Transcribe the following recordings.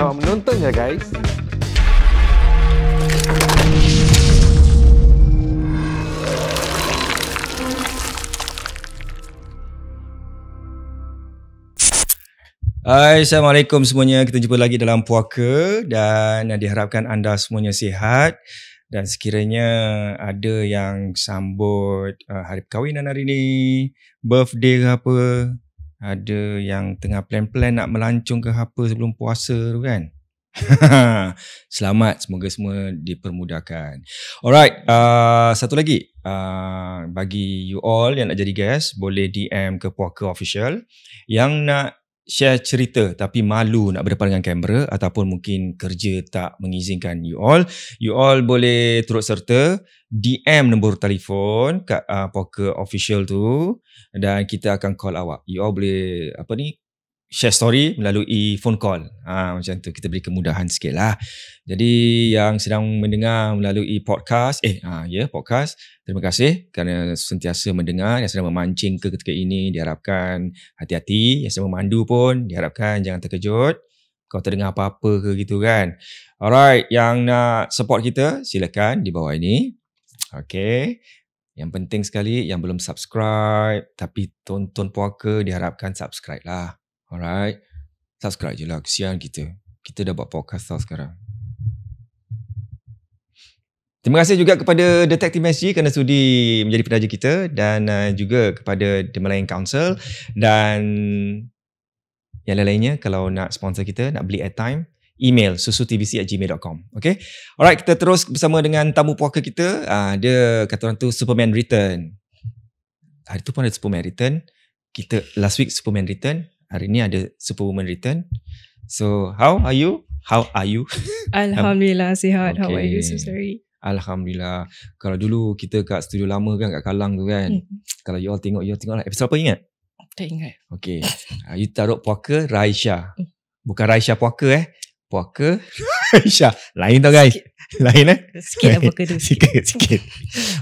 Selamat menonton ya guys. Hai, Assalamualaikum semuanya. Kita jumpa lagi dalam Puaka dan diharapkan anda semuanya sihat. Dan sekiranya ada yang sambut hari perkahwinan hari ni, birthday ke apa, ada yang tengah plan-plan nak melancong ke apa sebelum puasa tu kan. Selamat, semoga semua dipermudahkan. Alright, satu lagi. Bagi you all yang nak jadi guest, boleh DM ke Puaka Official. Yang nak share cerita tapi malu nak berdepan dengan kamera ataupun mungkin kerja tak mengizinkan you all boleh turut serta DM nombor telefon kat Puaka Official tu dan kita akan call awak. You all boleh share story melalui phone call. Macam tu kita beri kemudahan sikit lah. Jadi yang sedang mendengar melalui podcast, podcast, terima kasih kerana sentiasa mendengar. Yang sedang memancing ke ketika ini diharapkan hati-hati. Yang sedang memandu pun diharapkan jangan terkejut kalau terdengar apa-apa ke gitu kan. Alright, yang nak support kita silakan di bawah ini. Okay. Yang penting sekali yang belum subscribe tapi tonton Puaka diharapkan subscribe lah. Alright. Subscribe je lah. Kesian kita. Kita dah buat podcast tau sekarang. Terima kasih juga kepada Detektif SG kerana sudi menjadi penaja kita dan juga kepada The Malayan Council dan yang lain-lainnya kalau nak sponsor kita, nak beli airtime, email susutvc@gmail.com. Okay. Alright, kita terus bersama dengan tamu Puaka kita. Dia kata orang tu Superman Return. Hari tu pun ada Superman Return. Kita last week Superman Return. Hari ni ada Superwoman Return. So, how are you? Alhamdulillah, sihat. Okay. How are you, Susari? Alhamdulillah. Kalau dulu kita kat studio lama kan, kat Kalang tu kan. Kalau you all tengok lah. Episode apa ingat? Tak ingat. Okay. You taruh Puaka Raisya. Bukan Raisya Puaka Puaka Raisya. Lain tau guys. Lain Sikit lah Puaka tu. Sikit.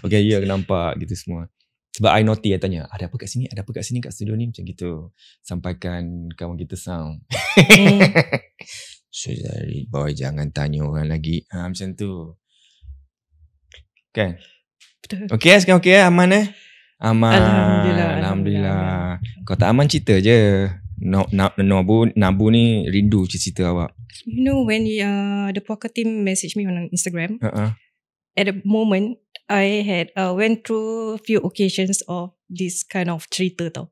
Okay, you nampak gitu semua. Sebab I naughty tanya, ada apa kat sini? Ada apa kat sini kat studio ni? Macam gitu. Sampaikan kawan kita sound. So, dari boy jangan tanya orang lagi. Macam tu. Kan? Betul. Okay sekarang okay aman Aman. Alhamdulillah. Kau tak aman cerita je. Nabu ni rindu cerita awak. You know when the Puaka team message me on Instagram, at the moment, I had went through few occasions of this kind of cerita tau.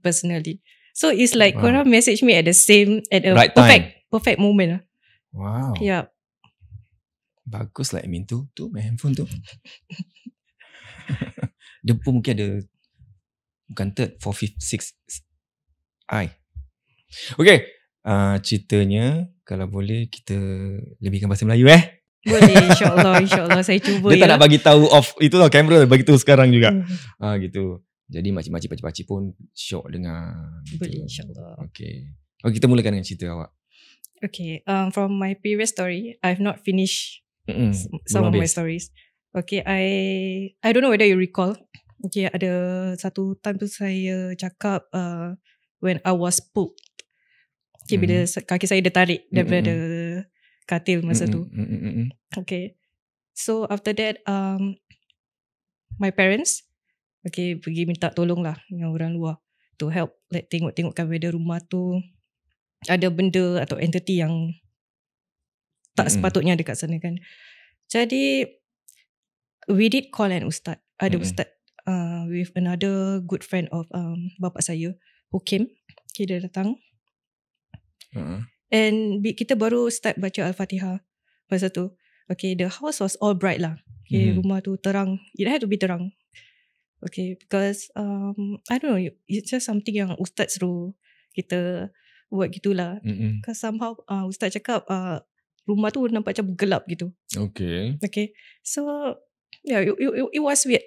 Personally. So it's like korang message me at a right perfect moment. Wow. Yeah. Bagus lah admin tu main handphone tu. Dia pun mungkin ada bukan third, 4th, 5th, 6th eye. Okay. Ceritanya kalau boleh kita lebihkan bahasa Melayu Boleh, insyaAllah saya cuba. Dia tak nak bagi tahu off itulah kamera, bagi tahu sekarang juga. Gitu. Jadi makcik-makcik pakcik pun syok dengar gitu. Boleh, insyaAllah. Okay, kita mulakan dengan cerita awak. Okay, from my previous story, I've not finished some of my stories. Okay, I don't know whether you recall. Okay, ada satu time tu saya cakap when I was pulled. Okay, bila kaki saya ditarik daripada katil masa tu. Okay. So after that my parents pergi minta tolong lah dengan orang luar to help tengok-tengokkan whether rumah tu ada benda atau entity yang tak sepatutnya dekat sana kan. Jadi we did call an ustaz. Ada ustaz with another good friend of bapa saya who came. Okay, dia datang. And kita baru start baca Al-Fatihah masa tu. Okay, the house was all bright lah. Okay, rumah tu terang. It had to be terang. Okay, because I don't know, it's just something yang ustaz suruh kita buat gitulah. Because somehow ustaz cakap rumah tu nampak macam gelap gitu. Okay, so yeah, it was weird.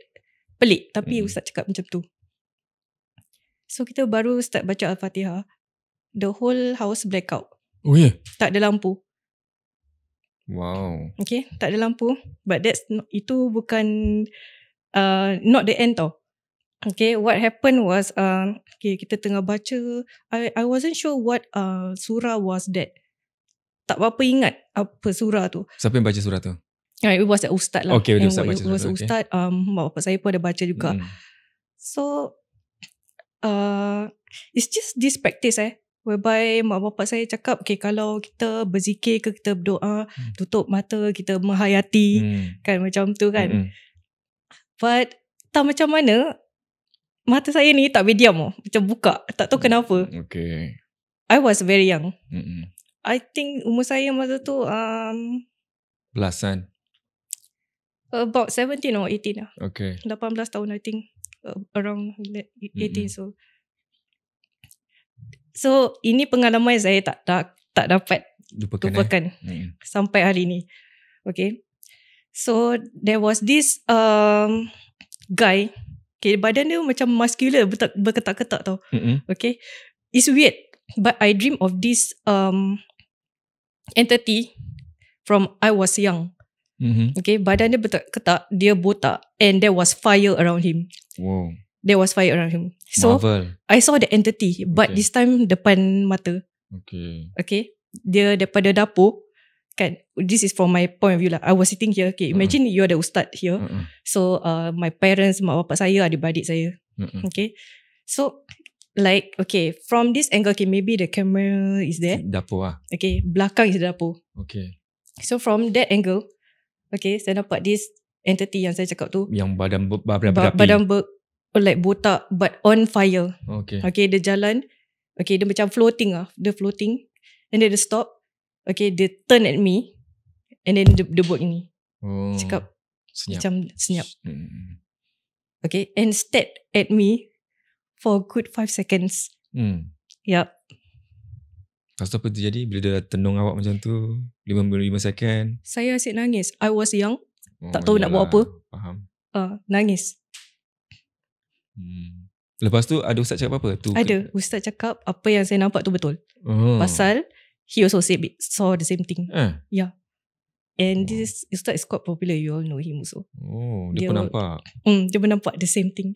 Pelik, tapi ustaz cakap macam tu. So kita baru start baca Al-Fatihah. The whole house blackout. Oh yeah. Tak ada lampu. Wow. Okay, tak ada lampu. But itu bukan not the end tau. Okay, what happened was kita tengah baca. I wasn't sure what surah was that. tak berapa ingat apa surah tu. Siapa yang baca surah tu? It was a ustaz lah. Okay, ustaz baca surah. It was a ustaz. Mak bapak saya pun ada baca juga. So it's just this practice whereby mak bapak saya cakap, okay, kalau kita berzikir ke, kita berdoa, tutup mata, kita menghayati, kan macam tu kan. But tak macam mana, mata saya ni tak boleh diam, macam buka, tak tahu kenapa. Okay. I was very young. I think umur saya masa tu belasan. About 17 or 18 lah. Okay. 18 tahun I think. Around 18 So ini pengalaman saya tak dapat lupakan sampai hari ni. Okay. So there was this guy. Okay, badan dia macam muscular, berketak-ketak tau. Okay. It's weird, but I dream of this entity from I was young. Okay, badan dia berketak, dia botak, and there was fire around him. Wow. There was fire around him. So Marvel. I saw the entity, but this time depan mata. Okay. Dia daripada dapur. Kan, this is from my point of view lah. I was sitting here. Okay, imagine you're the ustaz here. So my parents, mak bapak saya, adik-beradik saya. Okay. So like, okay, from this angle, okay, maybe the camera is there. Dapur lah. Okay, belakang is the dapur. Okay. So from that angle, okay, saya nampak this entity yang saya cakap tu. Yang badan like botak but on fire. Okay. Okay, dia jalan. Okay, dia macam floating lah. Dia floating. And then dia stop. Okay, dia turn at me. And then dia buat ini. Cakap senyap. Macam senyap. Okay, and stared at me for a good 5 seconds. Yup. Lepas tu apa terjadi? Bila dia tenung awak macam tu 5 second. Saya asyik nangis. I was young. Tak tahu nak buat apa. Faham. Nangis. Lepas tu ada ustaz cakap apa? Ada. Ustaz cakap apa yang saya nampak tu betul. Pasal he also saw the same thing. Yeah. And this ustaz is quite popular. You all know him also. Dia pun nampak. Dia pun nampak the same thing.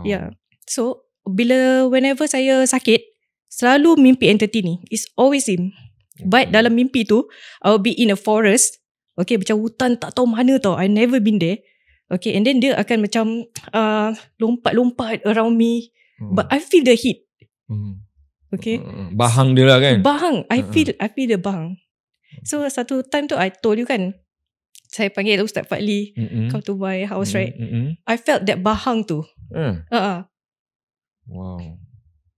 Yeah. So whenever saya sakit, selalu mimpi entity ni. It's always him. But dalam mimpi tu, I'll be in a forest. Okay, macam hutan tak tahu mana tau. I never been there. Okay, and then dia akan macam lompat-lompat around me. But I feel the heat. Okay. Bahang dia lah kan? Bahang. I feel the bahang. So satu time tu I told you kan, saya panggil Ustaz Fadli come to my house, right? I felt that bahang tu. Wow.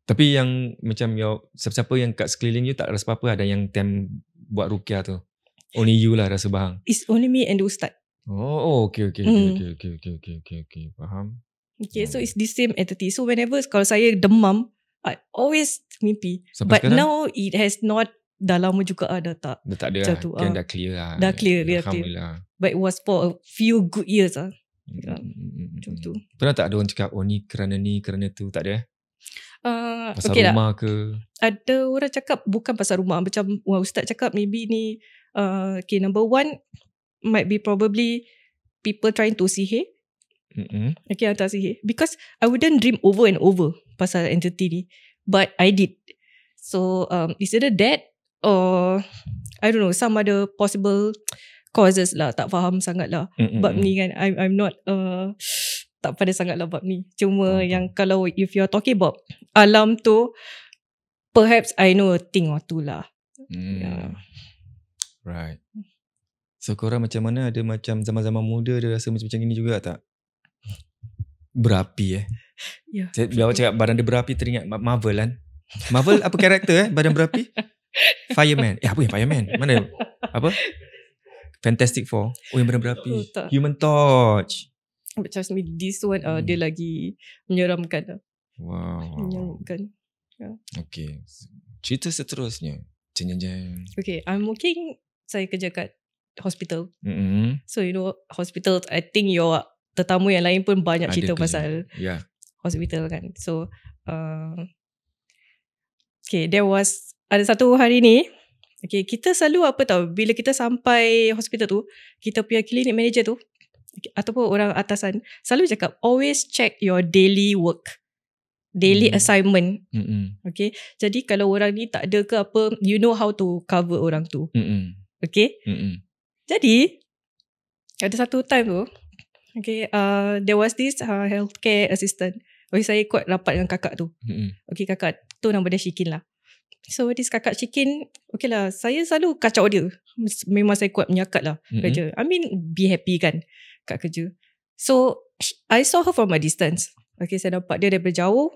Tapi yang macam siapa-siapa yang kat sekeliling you tak rasa apa-apa, ada yang time buat ruqyah tu? Only you lah rasa bahang? It's only me and the Ustaz. Okay. Faham. Okay, so it's the same entity. So whenever kalau saya demam, I always mimpi. Sampai but sekarang? Now it has not, dah lama juga dah tak. Dah tak ada lah. Kan dah clear lah. Dah clear. Alhamdulillah. But it was for a few good years lah. Macam tu. Pernah tak ada orang cakap, ni kerana tu? Tak ada pasal okay rumah tak? ke? Ada orang cakap bukan pasal rumah. Macam ustaz cakap maybe ni okay, number one might be probably people trying to sihir. Okay, hantar sihir. Because I wouldn't dream over and over pasal entity ni. But I did. So it's either that or I don't know, some other possible causes lah. Tak faham sangat lah bab ni kan. I'm not tak pada sangat lah bab ni. Cuma yang kalau if you're talking about alam tu, perhaps I know a thing or two lah. Yeah. Right. So korang macam mana? Ada macam zaman-zaman muda dia rasa macam ini juga tak? Berapi Yeah. Bila awak cakap badan dia berapi, teringat Marvel kan? Marvel apa karakter badan berapi? Fireman. Apa yang Fireman? Mana? Apa? Fantastic Four. Yang badan berapi. Human Torch. Macam this one dia lagi menyeramkan. Wow. Menyeramkan. Yeah. Okay. Cerita seterusnya. Okay, I'm working. Saya kerja kat hospital. So you know, hospital, I think your tetamu yang lain pun banyak cerita pasal hospital kan. So okay, ada satu hari ni, okay, kita selalu apa tahu, bila kita sampai hospital tu, kita punya clinic manager tu ataupun orang atasan selalu cakap always check your daily work. daily assignment. Okay, jadi kalau orang ni tak ada ke apa, you know how to cover orang tu. Okay, jadi ada satu time tu, okay, there was this healthcare assistant. Okay, saya ikut rapat dengan kakak tu. Okay, kakak tu nama dia Shikin lah. So this kakak Shikin, okay lah, saya selalu kacau dia. Memang saya kuat menyakat lah kerja. I mean, be happy kan kat kerja. So I saw her from a distance. Okay, saya nampak dia daripada jauh.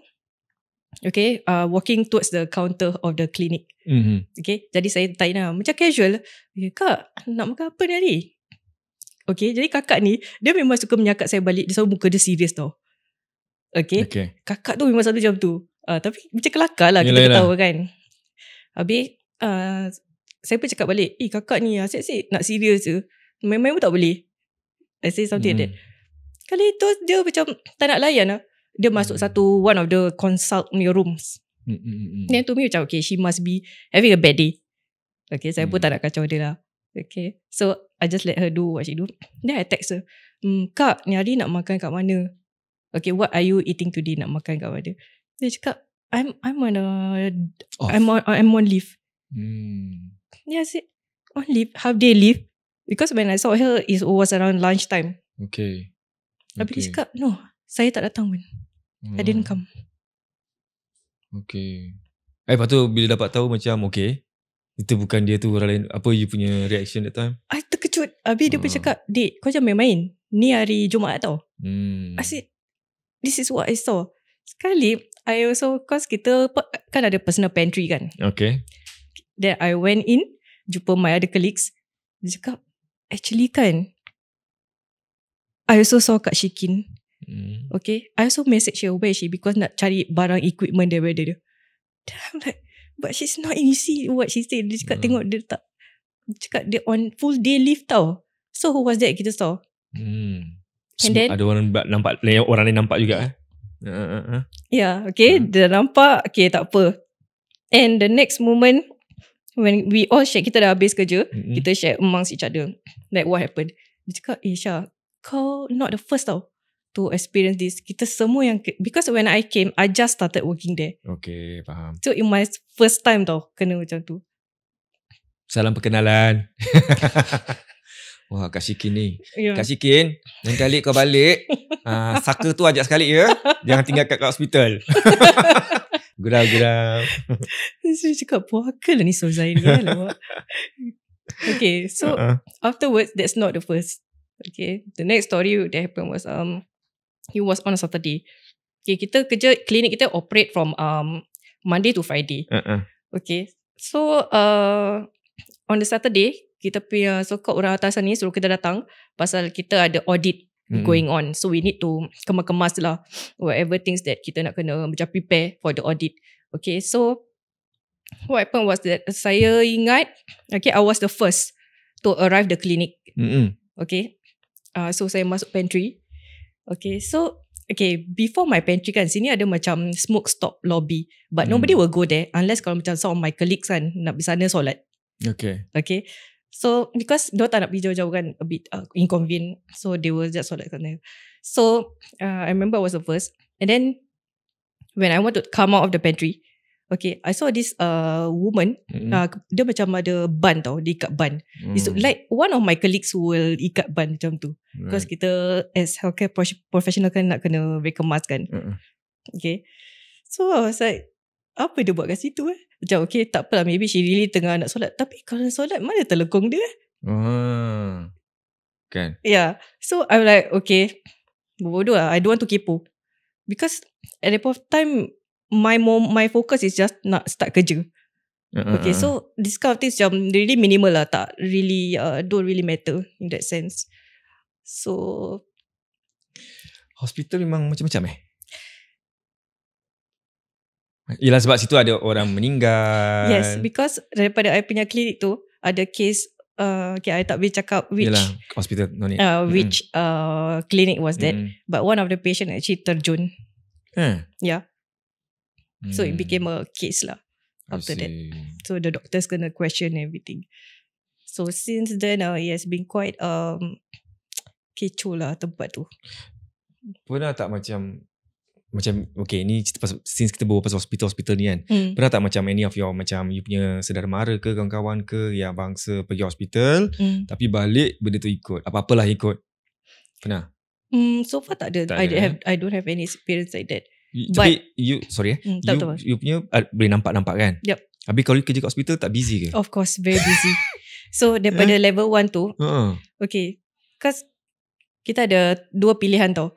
Okay, walking towards the counter of the clinic. Okay, jadi saya tanya macam casual, Kak, nak makan apa ni hari? Okay, jadi kakak ni, dia memang suka menyakat saya balik. Dia selalu muka dia serius tau. Okay. Kakak tu memang selalu macam tu. Tapi macam kelakar lah, kita ketawa kan. Habis saya pun cakap balik, kakak ni asyik-asyik nak serius je, main-main pun tak boleh. I say something like that. Kali tu dia macam tak nak layan lah. Dia masuk one of the consult rooms. Then to me macam, okay, she must be having a bad day. Okay, saya pun tak nak kacau dia lah. Okay, so I just let her do what she do. Then I text her, Kak, ni hari nak makan kat mana? Okay, what are you eating today? Nak makan kat mana? Dia cakap, I'm on leave. Yeah, I said, on leave? Half day leave? Because when I saw her, it was around lunchtime. Okay. Tapi dia cakap, no, saya tak datang pun. I didn't come. Okay. Lepas tu bila dapat tahu macam okay, itu bukan dia tu, orang lain. Apa you punya reaction that time? I terkejut. Habis dia pun cakap, Dek, kau jangan main-main. Ni hari Jumaat tau. I said, this is what I saw. Sekali, I also, cause kita kan ada personal pantry kan. Okay. Then I went in, jumpa my other colleagues. Dia cakap, actually kan, I also saw Kak Shikin. Okay, I also message her where she, because nak cari barang equipment daripada dia. Then I'm like, but she's not in. You see what she said. Dia cakap tengok dia tak. Dia cakap dia on full day leave tau. So who was that kita saw? And then ada orang nampak, orang lain nampak juga. Yeah, okay, dia nampak. Okay, tak apa. And the next moment, when we all share, kita dah habis kerja, kita share amongst each other, like what happened. Dia cakap, Syah, kau not the first tau to experience this. Kita semua yang, because when I came, I just started working there. Okay, faham. So in my first time tau kena macam tu. Salam perkenalan. Wah, Kak Shikin ni. Kak Shikin, lain kali kau balik, saka tu ajak sekali ya. Jangan tinggalkan kat hospital. Geram-geram. Saya cakap, puaka lah ni Sozain ni lah. Okay, so afterwards, that's not the first. Okay, the next story that happened was, it was on a Saturday. Okay, kita kerja, klinik kita operate from Monday to Friday. Okay, so on the Saturday, kita punya so-called orang atasan ni suruh kita datang pasal kita ada audit going on. So we need to kemas-kemas lah whatever things that kita nak kena macam prepare for the audit. Okay, so what happened was that saya ingat, okay, I was the first to arrive the clinic. Okay, so saya masuk pantry. Okay, so okay, before my pantry kan, sini ada macam smoke stop lobby, but nobody will go there unless kalau macam some of my colleagues kan nak pergi sana solat. Okay, so because dia tak nak pergi jauh-jauh kan, a bit inconvenient, so they will just solat sana. So I remember I was the first, and then when I want to come out of the pantry, okay, I saw this woman, dia macam ada ban tau, dia ikat ban. It's like one of my colleagues who will ikat ban macam tu. Because kita as healthcare professional kan nak kena kemas kan. Okay, so I was like, apa dia buat kat situ Macam okay, tak apalah, maybe she really tengah nak solat. Tapi kalau solat, mana telekong dia kan? Yeah, so I'm like, okay, bodoh lah, I don't want to kepo. Because at that point of time, my focus is just nak start kerja. Okay, so this kind of things macam really minimal lah, tak really don't really matter in that sense. So hospital memang macam-macam Yelah, sebab situ ada orang meninggal. Yes, because daripada I punya klinik tu ada case, okay, I tak boleh cakap which. Yelah, hospital no need. Which clinic was that, but one of the patient actually terjun. Yeah. So it became a case lah after that. So the doctors kena question everything. So since then it has been quite kecoh lah tempat tu. Pernah tak macam macam okay, ni cerita pasal, since kita bawa pasal hospital ni kan, pernah tak macam any of your, macam you punya saudara mara ke kawan-kawan ke yang bangsa pergi hospital tapi balik benda tu ikut, apa-apalah ikut? Pernah? So far tak ada. Tak ada, I don't have any experience like that. Tapi you sorry you punya boleh nampak kan? Yep. Habis kalau you kerja kat hospital tak busy ke? Of course, very busy. So daripada level 1 tu, okay, cause kita ada 2 pilihan tau.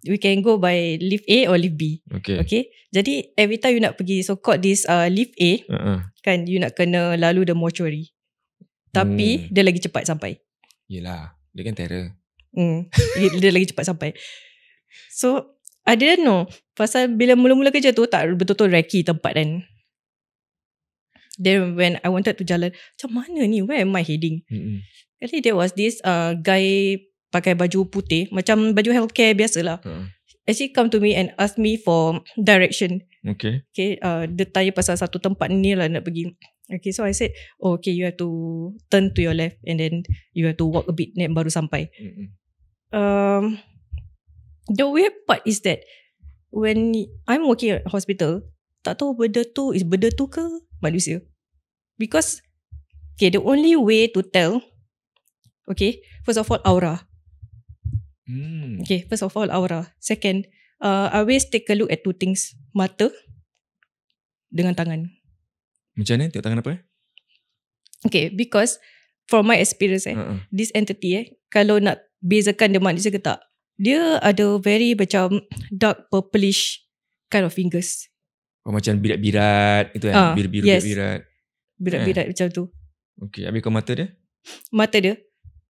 We can go by lift A or lift B. Okay. Jadi every time you nak pergi so called this lift A, kan you nak kena lalu the mortuary. Tapi dia lagi cepat sampai. Yelah, dia kan terror. Dia lagi cepat sampai. So I didn't know. Pasal bila mula-mula kerja tu tak betul-betul recce tempat kan. Then when I wanted to jalan, macam mana ni? Where am I heading? Actually there was this guy pakai baju putih, macam baju healthcare biasalah. Actually come to me and ask me for direction. Okay, dia tanya pasal satu tempat ni lah nak pergi. Okay, so I said, okay, you have to turn to your left and then you have to walk a bit, then baru sampai. The weird part is that when I'm working at hospital, tak tahu benda tu ke manusia. Because okay, the only way to tell, okay, first of all aura. Okay, first of all aura. Second, I always take a look at 2 things, mata dengan tangan. Macam mana tengok tangan apa? Okay, because from my experience this entity kalau nak bezakan dia manusia ke tak, dia ada very macam dark purplish kind of fingers. Macam birat-birat itu kan? Birat-birat. Birat-birat macam tu. Okay, habis kau mata dia? Mata dia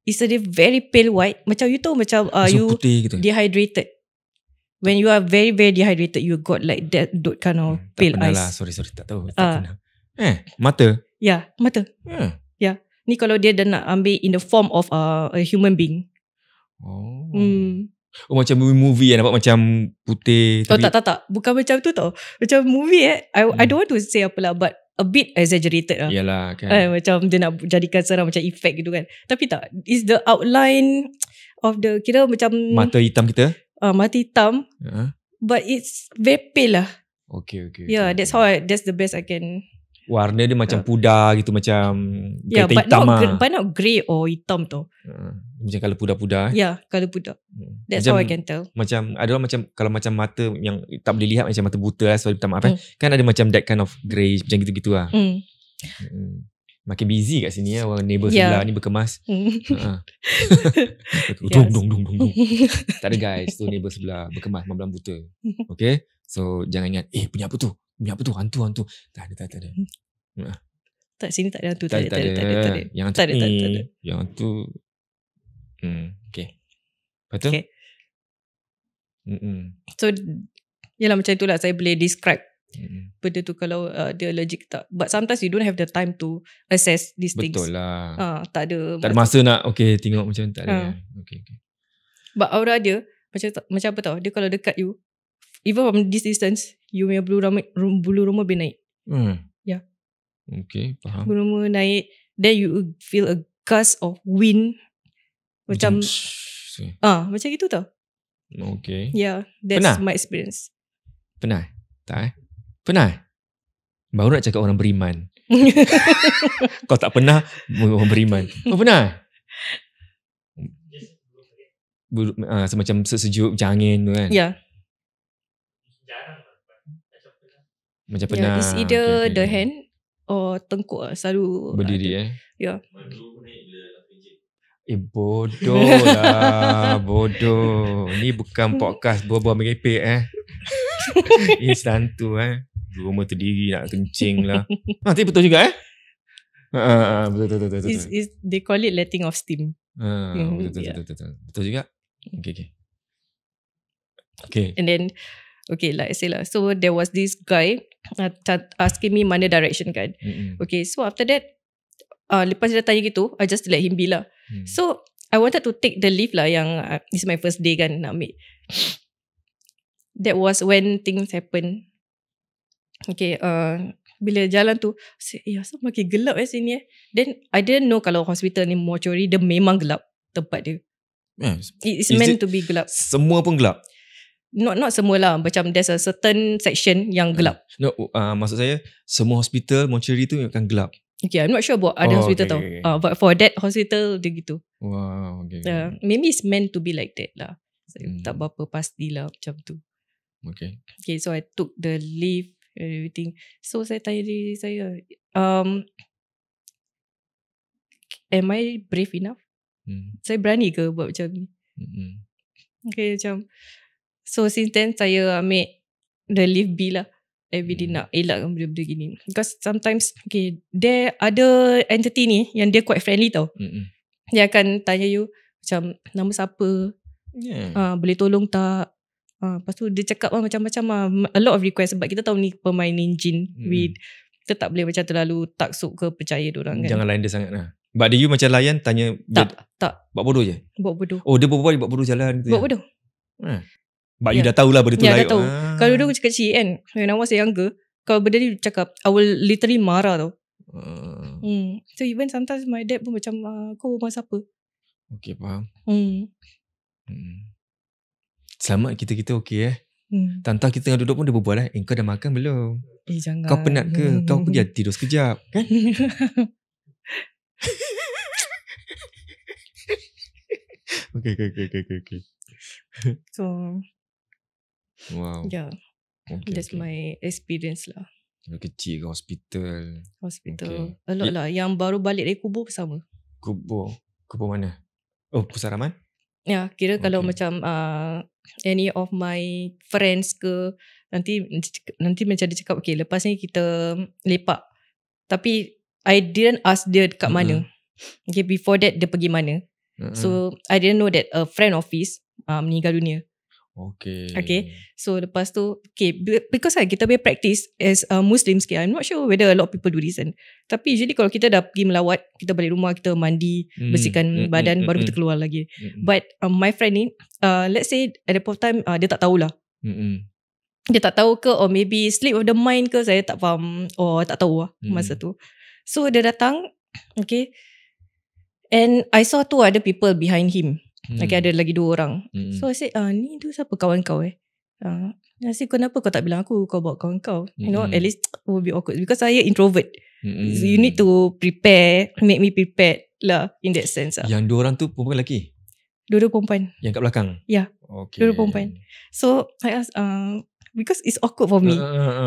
is a very pale white. Macam you tahu macam you putih gitu. Dehydrated. When you are very very dehydrated, you got like that kind of pale eyes. Lah. Sorry tak tahu. Tak pernah. Mata? Ya, mata. Ya. Ni kalau dia dah nak ambil in the form of a human being. Macam movie nampak macam putih. Tapi... tak. Bukan macam tu tau. Macam movie I don't want to say apalah, but a bit exaggerated lah. Yalah kan. Macam dia nak jadikan seram macam effect gitu kan. Tapi tak. Is the outline of the, kira macam mata hitam kita. Mata hitam. But it's very pale lah. Okay. Yeah, that's the best I can. Warna dia macam pudar gitu, macam but hitam but not grey or hitam tau. Macam colour pudar-pudar. Colour pudar. That's macam, how I can tell. Macam ada macam, kalau macam mata yang tak boleh lihat, macam mata buta lah, sorry minta maaf kan ada macam that kind of grey macam gitu-gitu lah. Makin busy kat sini lah, orang neighbour sebelah ni berkemas. Dong. Tak ada guys, tu neighbour sebelah berkemas malam buta. Okay, so jangan ingat punya apa tu hantu. Tak ada. Tak, sini tak ada hantu. Tak ada. Yang hantu ni, yang hantu. Okay, betul. Okay. So yalah, macam itulah saya boleh describe benda tu kalau dia allergic tak. But sometimes you don't have the time to assess these things. Betul lah. Tak ada masa nak tengok macam tak ada. Okay. But aura dia macam apa tau, dia kalau dekat you, even from this distance, you punya bulu roma boleh naik. Yeah. Okay, faham. Bulu roma naik, then you feel a gust of wind. Macam macam gitu tau. Okay. Yeah, that's my experience. Pernah? Tak Pernah? Baru nak cakap orang beriman. Kau tak pernah orang beriman. Kau pernah? Semacam sejuk macam angin tu kan? Ya. Macam pernah. It's either the hand or tengkuk selalu berdiri Ya. Bodoh lah. Bodoh. Ni bukan podcast buah-buah merepek Instan tu rumah terdiri nak kencing lah. Tapi betul juga Betul. They call it letting off steam. Betul juga. Okay. And then like I say lah, so there was this guy asking me mana direction kan. Okay, so after that lepas dia tanya gitu, I just let him be lah. So I wanted to take the lift lah, yang it's my first day kan nak ambil. That was when things happen. Okay, bila jalan tu, asal makin gelap sini Then I didn't know kalau hospital ni mortuary, dia memang gelap tempat dia. It's meant to be gelap. Semua pun gelap? Not semua lah. Macam there's a certain section yang gelap. No, maksud saya semua hospital mortuary tu akan gelap. Okay, I'm not sure about other hospital tau. But for that hospital dia gitu. Wow, okay. Maybe it's meant to be like that lah. Saya tak berapa pastilah macam tu. Okay. Okay, so I took the lift and everything. So saya tanya diri saya, am I brave enough? Saya berani ke buat macam ni? Okay, macam so since then saya ambil the lift bill lah. Everyday nak elakkan benda-benda gini. Because sometimes okay, there ada entity ni yang dia quite friendly tau. Dia akan tanya you macam nama siapa, boleh tolong tak. Lepas tu dia cakap macam-macam a lot of request. Sebab kita tahu ni permainan jin. Kita tak boleh macam terlalu taksub ke percaya diorang kan. Jangan layan dia sangat lah. But you macam layan tanya. Tak. Buat bodoh je? Buat bodoh. Oh dia buat bodoh jalan gitu. Buat bodoh. But you dah tahulah benda tu layak. Dah tahu. Kalau dulu kecil-kecil kan, when I was younger, kalau benda ni cakap, I will literally marah tau. So even sometimes my dad pun macam, kau rumah siapa? Okay, faham. Selamat kita okay Tantang kita tengah duduk pun dia berbual kau dah makan belum? Jangan. Kau penat ke? Kau pergi tidur sekejap kan? Okay. So wow. Yeah. That's my experience lah. Kecil ke hospital. Okay. A lot lah. Yang baru balik dari kubur sama. Kubur mana? Oh, Pusaraman? Ya, kira kalau macam any of my friends ke, nanti macam dia cakap, okay, lepas ni kita lepak. Tapi I didn't ask dia dekat mana. Okay, before that dia pergi mana. So I didn't know that a friend of his meninggal dunia. Okay. So lepas tu, okay, because kita punya practice as Muslims, I'm not sure whether a lot of people do this kan. Tapi usually kalau kita dah pergi melawat, kita balik rumah, kita mandi, bersihkan badan, baru kita keluar lagi. But my friend ni, let's say at the point of time, dia tak tahulah. Dia tak tahu ke, or maybe sleep of the mind ke, saya tak faham, or tak tahu lah masa tu. So dia datang, okay, and I saw two other people behind him. Okay, ada lagi 2 orang. So I said, ni tu siapa kawan kau I said, kenapa kau tak bilang aku kau bawa kawan kau? You know, at least it will be awkward. Because saya introvert. So you need to prepare, make me prepared lah in that sense. Yang 2 orang tu perempuan lelaki? 2 perempuan. Yang kat belakang? Ya. Okay. 2 perempuan. So I asked, because it's awkward for me.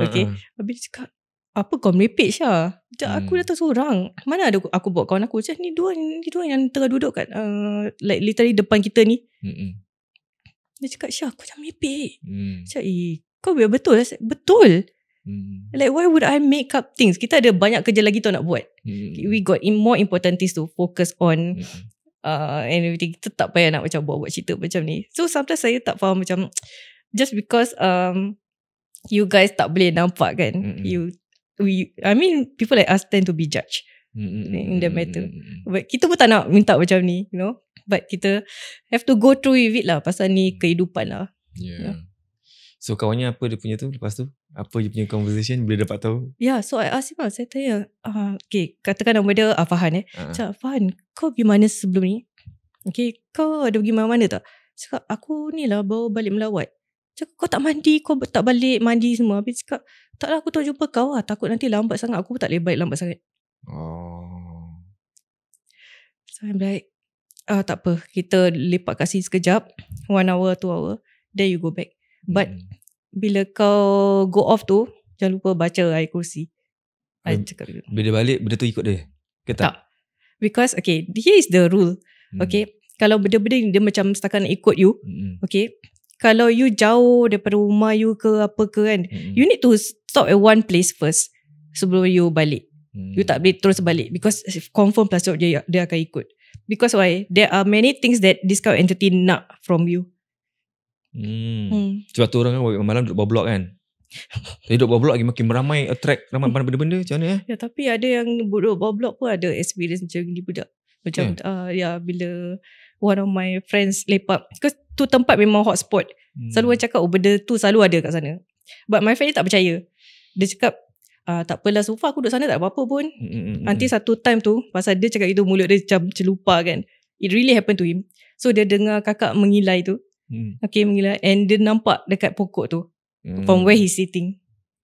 Okay. Habis dia cakap, apa kau merepek Syah? Aku datang seorang. Mana ada aku bawa kawan aku? Macam ni dua yang tengah duduk kat like literally depan kita ni. Dia cakap, Syah kau jangan merepek. Cakap, kau biar betul. Betul. Like why would I make up things? Kita ada banyak kerja lagi tu nak buat. We got more important things to focus on. And everything. Kita tak payah nak macam buat cerita macam ni. So sometimes saya tak faham macam, just because you guys tak boleh nampak kan. I mean people like us tend to be judged in the matter. But kita pun tak nak minta macam ni, you know. But kita have to go through with it lah. Pasal ni kehidupan lah. Yeah. So kawannya apa dia punya tu lepas tu? Apa dia punya conversation bila dapat tahu? Yeah, so I ask him lah. Saya tanya, okay, katakan nama dia Fahan Cakap, Fahan, kau pergi mana sebelum ni? Okay, kau ada pergi mana-mana tak? Cakap, aku ni lah baru balik melawat. Cakap, kau tak mandi, kau tak balik mandi semua. Habis cakap, taklah aku tak jumpa kau lah. Takut nanti lambat sangat. Aku pun tak boleh balik lambat sangat. So I'm like, tak apa. Kita lepak kat sini sekejap. 1 hour, 2 hour. Then you go back. But bila kau go off tu, jangan lupa baca ayat kursi. I cakap gitu. Bila balik, benda tu ikut dia? Ke tak? Because, okay, here is the rule. Okay, kalau benda-benda ni dia macam setakat nak ikut you. Okay, kalau you jauh daripada rumah you ke apa ke kan, you need to stop at one place first sebelum you balik. You tak boleh terus balik because confirm plus job dia akan ikut. Because why? There are many things that this kind of entity nak from you. Sebab tu orang kan malam duduk bawah blok kan. Jadi duduk bawah blok lagi makin meramai, attract ramai benda-benda macam mana ya? Tapi ada yang duduk bawah blok pun ada experience macam ni budak. Macam bila one of my friends lepak, because tu tempat memang hotspot. Selalu orang cakap benda tu selalu ada kat sana. But my friend ni tak percaya. Dia cakap tak apalah, so far aku duduk sana tak apa-apa pun. Nanti satu time tu, pasal dia cakap itu mulut dia macam celupa kan, it really happened to him. So dia dengar kakak mengilai tu. Okay, menggila. And dia nampak dekat pokok tu. From where he's sitting.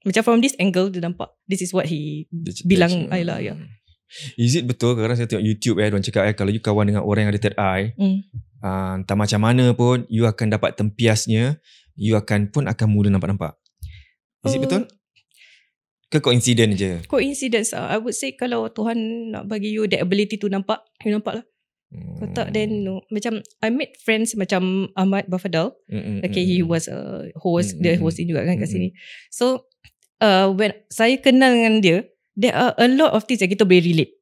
Macam from this angle dia nampak. This is what he bilang I lah. Yeah. Is it betul? Kadang saya tengok YouTube diorang cakap kalau you kawan dengan orang yang ada third eye, entah macam mana pun you akan dapat tempiasnya, you akan mudah nampak-nampak. Is it betul? Ke coincidence je? Coincidence I would say kalau Tuhan nak bagi you that ability to nampak, you nampak lah. Kalau tak then no. Macam I made friends macam Ahmad Bafadal. Okay, he was a host, dia hosting juga kan kat sini. So when saya kenal dengan dia, there are a lot of things yang kita boleh relate.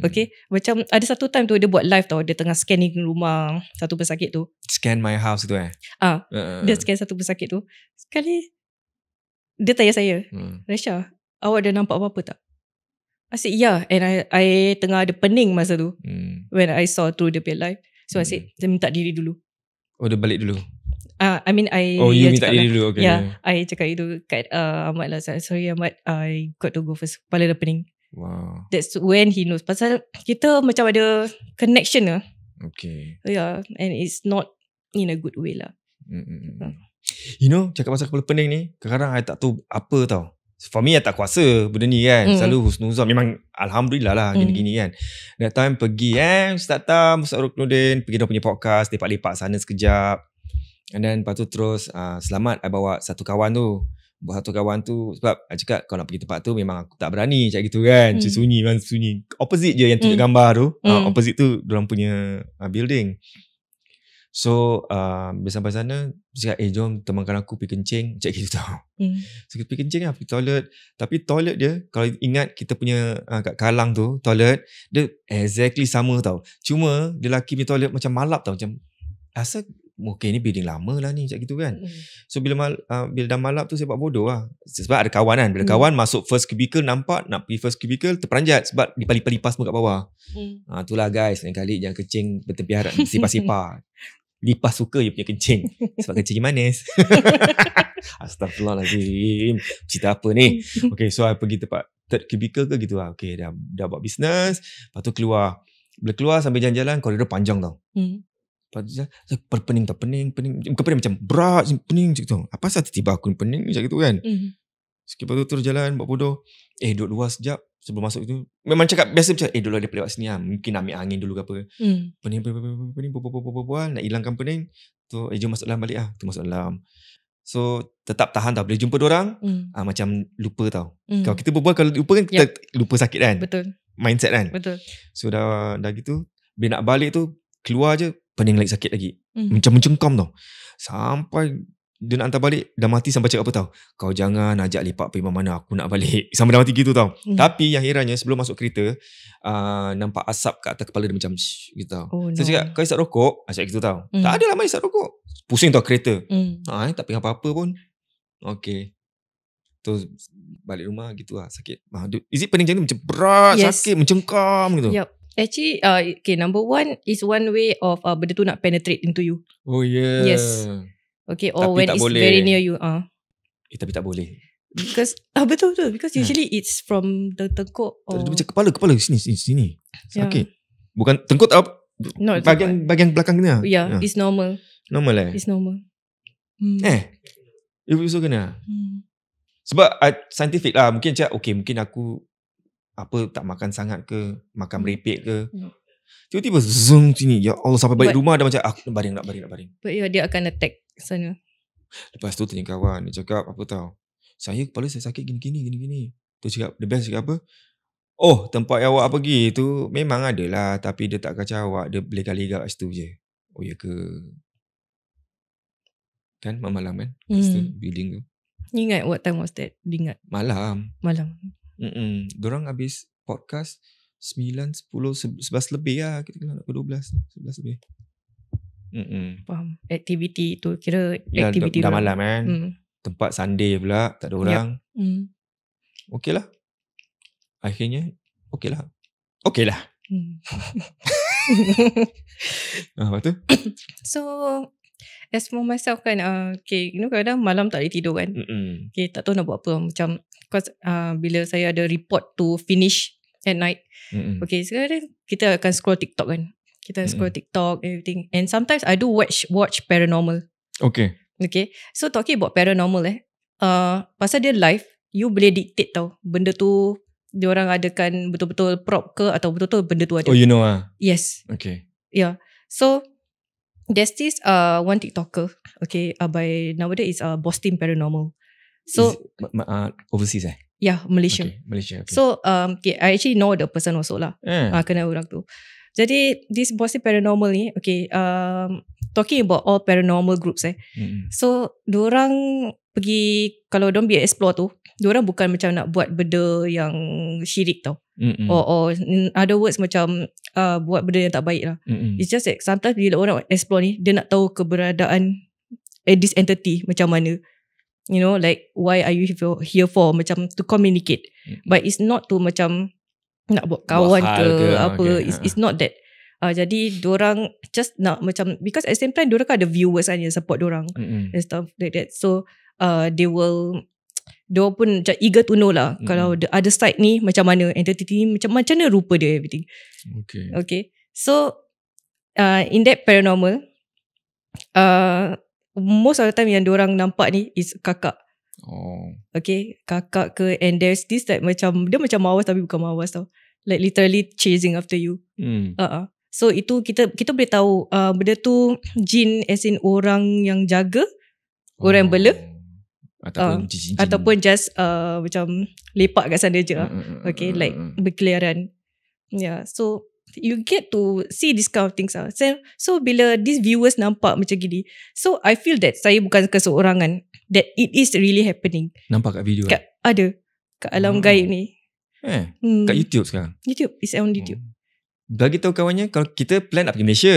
Okay, macam ada satu time tu dia buat live tau, dia tengah scanning rumah satu pesakit tu. Scan my house tu dia scan satu pesakit tu. Sekali dia tanya saya, Resha, awak dah nampak apa-apa tak? I said yeah, and I tengah ada pening masa tu when I saw through the live. So I said, saya minta diri dulu. Oh, dia balik dulu? I mean you minta diri dulu? Okay. Yeah, I cakap itu kat Ahmad lah. Sorry Ahmad, I got to go first. Kepala dah pening. Wow. That's when he knows. Pasal kita macam ada connection lah. Okay. Yeah, and it's not in a good way lah. You know, cakap pasal kepala pening ni, kadang-kadang I tak tahu apa tau. For me, I tak kuasa benda ni kan. Selalu husnuzon. Memang Alhamdulillah lah gini-gini kan. That time pergi Ustaz Tam, Ustaz Ruknuddin, pergi dia punya podcast, lepak-lepak sana sekejap. And then lepas tu terus selamat I bawa satu kawan tu. Sebab I cakap kalau nak pergi tempat tu memang aku tak berani macam gitu kan. Sunyi. Opposite je yang tunjuk gambar tu. Opposite tu diorang punya building. So bila sampai sana cakap jom temankan aku pergi kencing macam gitu tau. So kita pergi kencing lah, pergi toilet. Tapi toilet dia kalau ingat kita punya kat Kallang tu toilet dia exactly sama tau. Cuma dia lelaki punya toilet macam malap tau. Macam rasa okay ni building lama lah ni macam gitu kan. So bila dah malap tu saya buat bodoh lah. Sebab ada kawan kan. Bila kawan masuk first cubicle nampak nak pergi first cubicle terperanjat sebab lipas-lipas semua kat bawah. Itulah guys, lain kali jangan kencing bertempiaran sipar-sipar. Lipas suka you punya kencing sebab kencing manis. Astagfirullahaladzim, cerita apa ni? Okay, so I pergi tempat third cubicle ke gitu lah. Okay, dah buat business. Lepas tu keluar. Bila keluar sambil jalan-jalan koridor panjang tau. Lepas tu pening bukan pening macam berat, pening macam tu. Apa asal tiba-tiba aku pening macam gitu kan. Sikit lepas tu terus jalan buat bodoh. Duduk luar sekejap sebelum masuk itu. Memang cakap biasa macam duduk luar dia lewat sini lah. Mungkin ambil angin dulu ke apa. Pening bual nak hilangkan pening. Tu jom masuk dalam balik lah. Tu masuk dalam. So tetap tahan tau. Bila jumpa diorang macam lupa tau. Kalau kita berbual kalau lupa kan kita lupa sakit kan. Betul. Mindset kan. Betul. So dah gitu. Bila nak balik tu keluar je pening lagi, sakit lagi. Macam mencengkam tau. Sampai dia nak hantar balik dah mati sampai cakap apa tau, kau jangan ajak lepak pergi mana aku nak balik. Sampai dah mati gitu tau. Tapi yang herannya sebelum masuk kereta nampak asap kat atas kepala dia macam gitu tau. Saya cakap kau isap rokok? Cakap gitu tau. Tak ada lah main isap rokok. Pusing tau kereta. Tak pegang apa-apa pun. Okay, tu balik rumah gitu lah, sakit. Is it pening macam tu? Macam berat, sakit, mencengkam gitu. Yep. Actually, okay, number one is one way of benda tu nak penetrate into you. Oh yeah. Yes. Okay, or tapi when it's boleh. Very near you. Tapi tak boleh. Because betul. Because usually it's from the tengkuk. Or macam kepala sini. Sakit. Bukan tengkuk tak. No, bahagian belakang ni. Yeah, it's normal. Normal It's normal. It also kena. Sebab scientific lah. Mungkin cakap okay, mungkin aku tak makan sangat ke, makan merepek ke. Tiba-tiba zoom sini. Ya Allah, sampai balik rumah dah macam aku nak baring. But dia akan attack sana. Lepas tu tanya kawan, dia cakap apa tahu, kepala saya sakit gini. Tu cakap, the best cakap apa? Oh, tempat yang awak pergi tu memang ada lah, tapi dia tak kacau awak, dia boleh kali kat situ je. Oh ya ke? Kan malam kan? Situ building tu. Ingat what time was that? Ingat? Malam. Diorang habis podcast 9, 10, 11 lebih lah. Kita kena ke 12 lebih. Faham. Aktiviti tu kira aktiviti dah malam kan. Tempat Sunday pula, tak ada orang. Okey lah. Akhirnya okey lah. Apa tu? So as for myself kan, okay, kadang malam tak boleh tidur kan. Okay, tak tahu nak buat apa. Macam bila saya ada report to finish at night. Okay, sekarang kita akan scroll TikTok kan. Kita scroll TikTok, everything. And sometimes I do watch paranormal. Okay. So talking about paranormal pasal dia live, you boleh dictate tau. Benda tu diorang adakan betul-betul prop ke atau betul-betul benda tu ada. Oh, you know ah. Yes. Okay. Yeah. So there's this one TikToker. Okay, by nowadays is Boston Paranormal. So overseas Yeah, Malaysia. Okay, Malaysia. Okay. So I actually know the person also lah. Kenal orang tu. Jadi this Boston Paranormal ni, talking about all paranormal groups So diorang pergi, kalau diorang pergi explore tu, diorang bukan macam nak buat benda yang syirik tau. Or in other words macam buat benda yang tak baik lah. It's just that sometimes bila orang explore ni, dia nak tahu keberadaan this entity macam mana. You know, like why are you here for, macam to communicate. But it's not to macam nak buat kawan ke apa. Okay. It's not that. Jadi diorang just nak macam, because at the same time diorang kan ada viewers kan yang support diorang and stuff like that. So diorang pun macam eager to know lah kalau the other side ni macam mana, entity ni macam mana rupa dia, everything. Okay. So in that paranormal, most of the time yang diorang nampak ni is kakak. Okay, kakak ke, and there's this like macam, dia macam mawas tapi bukan mawas tau. Like literally chasing after you. So itu kita boleh tahu benda tu jin as in orang yang jaga, orang yang bela. Ataupun just macam lepak kat sana je lah. Okay, like berkeliaran. Yeah, so you get to see this kind of things lah. So bila these viewers nampak macam gini, so I feel that saya bukan keseorangan, that it is really happening. Nampak kat video ada kat alam gaib ni. Kat YouTube sekarang? YouTube, it's on YouTube. Bagi tahu kawannya kalau kita plan nak pergi Malaysia.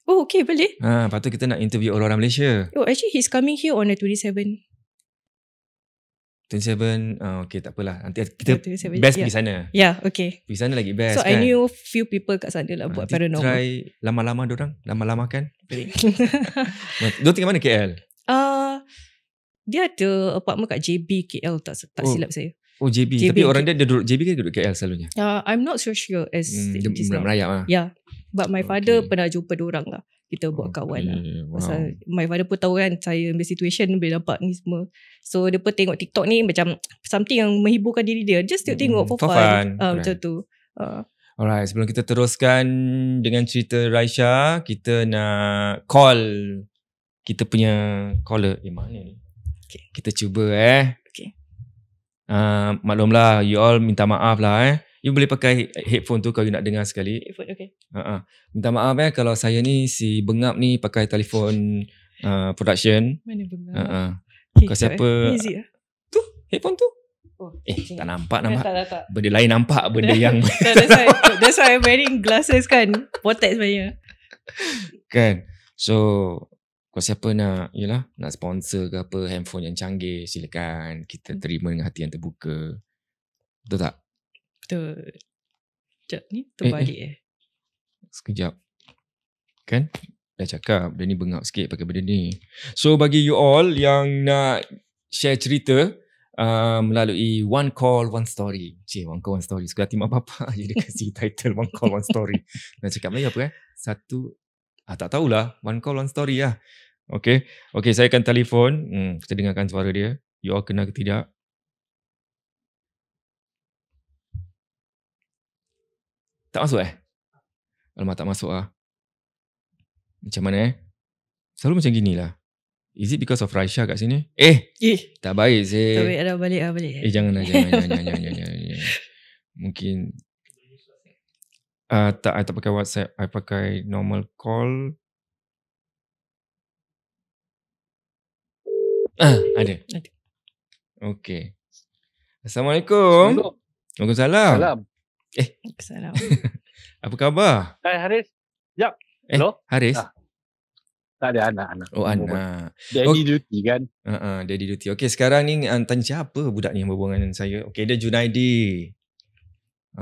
Oh, okay, boleh. Lepas tu kita nak interview orang-orang Malaysia. Oh, actually he's coming here on the 27. 27, okay, tak apalah. Nanti kita best pergi sana. Yeah, okay. Pergi sana lagi best so kan. I knew few people kat sana lah buat paranormal. Try lama-lama dorang. Lama-lama kan. Diorang tinggal mana KL? Dia ada apartment kat JB KL, tak silap saya. Oh, JB. Tapi orang dia duduk JB ke duduk KL selalunya? I'm not so sure as dia merayap lah. Yeah. But my father pernah jumpa diorang lah. Kita buat kawan lah. Pasal my father pun tahu kan saya ambil situation boleh nampak ni semua. So dia pun tengok TikTok ni macam something yang menghiburkan diri dia. Just tengok for fun. Macam tu. Alright, sebelum kita teruskan dengan cerita Raisya, kita nak call kita punya caller. Mana ni? Okay. Kita cuba Okay. Maklumlah, you all minta maaf lah You boleh pakai headphone tu kalau you nak dengar sekali. Headphone, okay. Minta maaf kalau saya ni si bengap ni pakai telefon production. Mana bengap? Kau siapa? Tu, headphone tu. Tak nampak. Tak. Benda lain nampak, benda yang that's why I'm wearing glasses kan. Potek sebenarnya. Kan. So kau siapa nak sponsor ke apa handphone yang canggih, silakan. Kita terima dengan hati yang terbuka. Betul tak? Betul. Sekejap ni terbalik Sekejap. Kan? Dah cakap dia ni bengap sikit pakai benda ni. So bagi you all yang nak share cerita melalui One Call One Story. One Call One Story. Suka hati mak bapak je dia kasih title One Call One Story. Nak cakap Melayu apa tak tahulah. One Call One Story lah. Okay, saya akan telefon. Kita dengarkan suara dia. You all kenal ke tidak? Tak masuk Alamak, tak masuk Macam mana Selalu macam gini lah. Is it because of Raisya kat sini? Tak baik sih. Tak baik, dah balik. Jangan. Mungkin tak, I tak pakai WhatsApp. I pakai normal call. Ada. Okay. Assalamualaikum. Waalaikumsalam. Salam. Apa khabar? Hai Haris. Jap. Hello? Haris? Tak ada anak. Oh, anak. Daddy duty kan? Daddy duty. Okay, sekarang ni tanya siapa budak ni yang berhubungan dengan saya? Okay, dia Junaidi.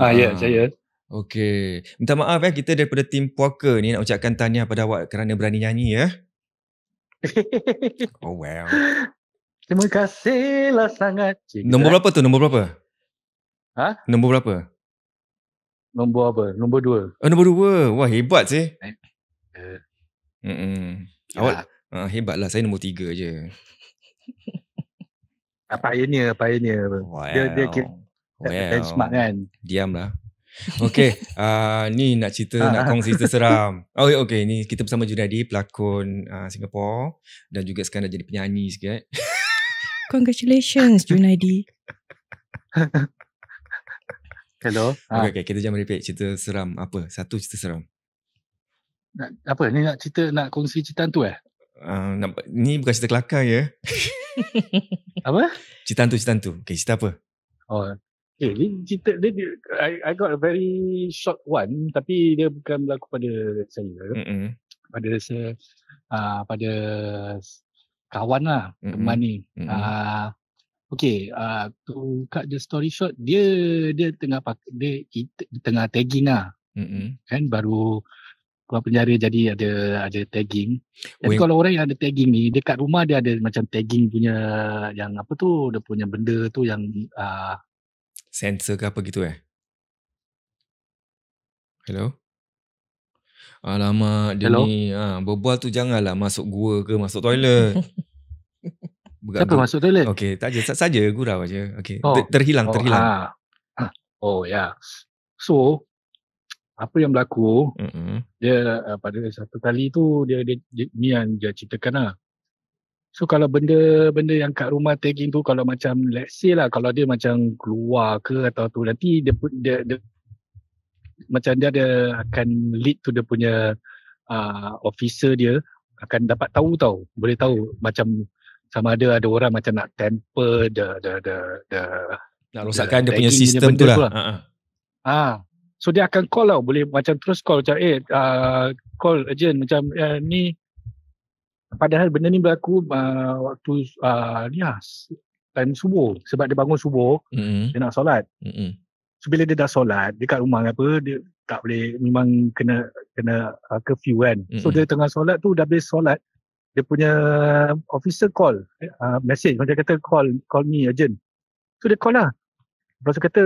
Ya, saya. Okay. Minta maaf kita daripada tim Puaka ni nak ucapkan tahniah pada awak kerana berani nyanyi Oh well. Terima kasihlah sangat. Nombor berapa tu? Nombor berapa? Ha? Nombor berapa? Nombor apa? Nombor 2. Oh, nombor 2. Wah, hebat sih. Ya. Awak hebat lah. Saya nombor 3 je. Pioneer. Dia benchmark kan. Diam lah. Okay, ni nak cerita, nak kongsi cerita seram. Okay, ni kita bersama Junaidi, pelakon Singapore dan juga sekarang dah jadi penyanyi sikit. Congratulations, Junaidi. Hello. Okay, kita jangan merepek. Cerita seram apa? Satu cerita seram. Apa ni nak cerita, nak kongsi cerita hantu Ni bukan cerita kelakar ya. Apa? Cerita hantu. Okay, cerita apa? Ni cerita dia, I got a very short one, tapi dia bukan berlaku pada saya. Pada kawan lah, teman ni. To cut the story short, dia tengah tagging lah. Kan baru keluar penjara, jadi ada tagging. Jadi kalau orang yang ada tagging ni, dekat rumah dia ada macam tagging punya yang apa tu, dia punya benda tu yang sensor ke apa gitu Hello? Alamak, dia Hello? ni berbual tu janganlah masuk gua ke masuk toilet. Siapa masuk toilet? Okay, tak je, saja gurau aja. Okay. Terhilang. Ya. So, apa yang berlaku, dia pada satu kali tu dia ni yang dia ceritakan lah. So kalau benda yang kat rumah tagging tu, kalau macam let's say lah, kalau dia macam keluar ke atau tu, nanti dia macam dia ada akan lead tu dia punya officer dia akan dapat tahu boleh tahu macam sama ada orang macam nak tamper nak rosakkan dia punya sistem tu lah. So dia akan call boleh macam terus call macam call agent macam ni. Padahal benda ni berlaku waktu time subuh. Sebab dia bangun subuh, dia nak solat. So bila dia dah solat, dekat rumah apa, dia tak boleh, memang kena curfew kan. So dia tengah solat tu, dah habis solat, dia punya officer call, message macam kata call me agent. So dia call lah. Lepas tu kata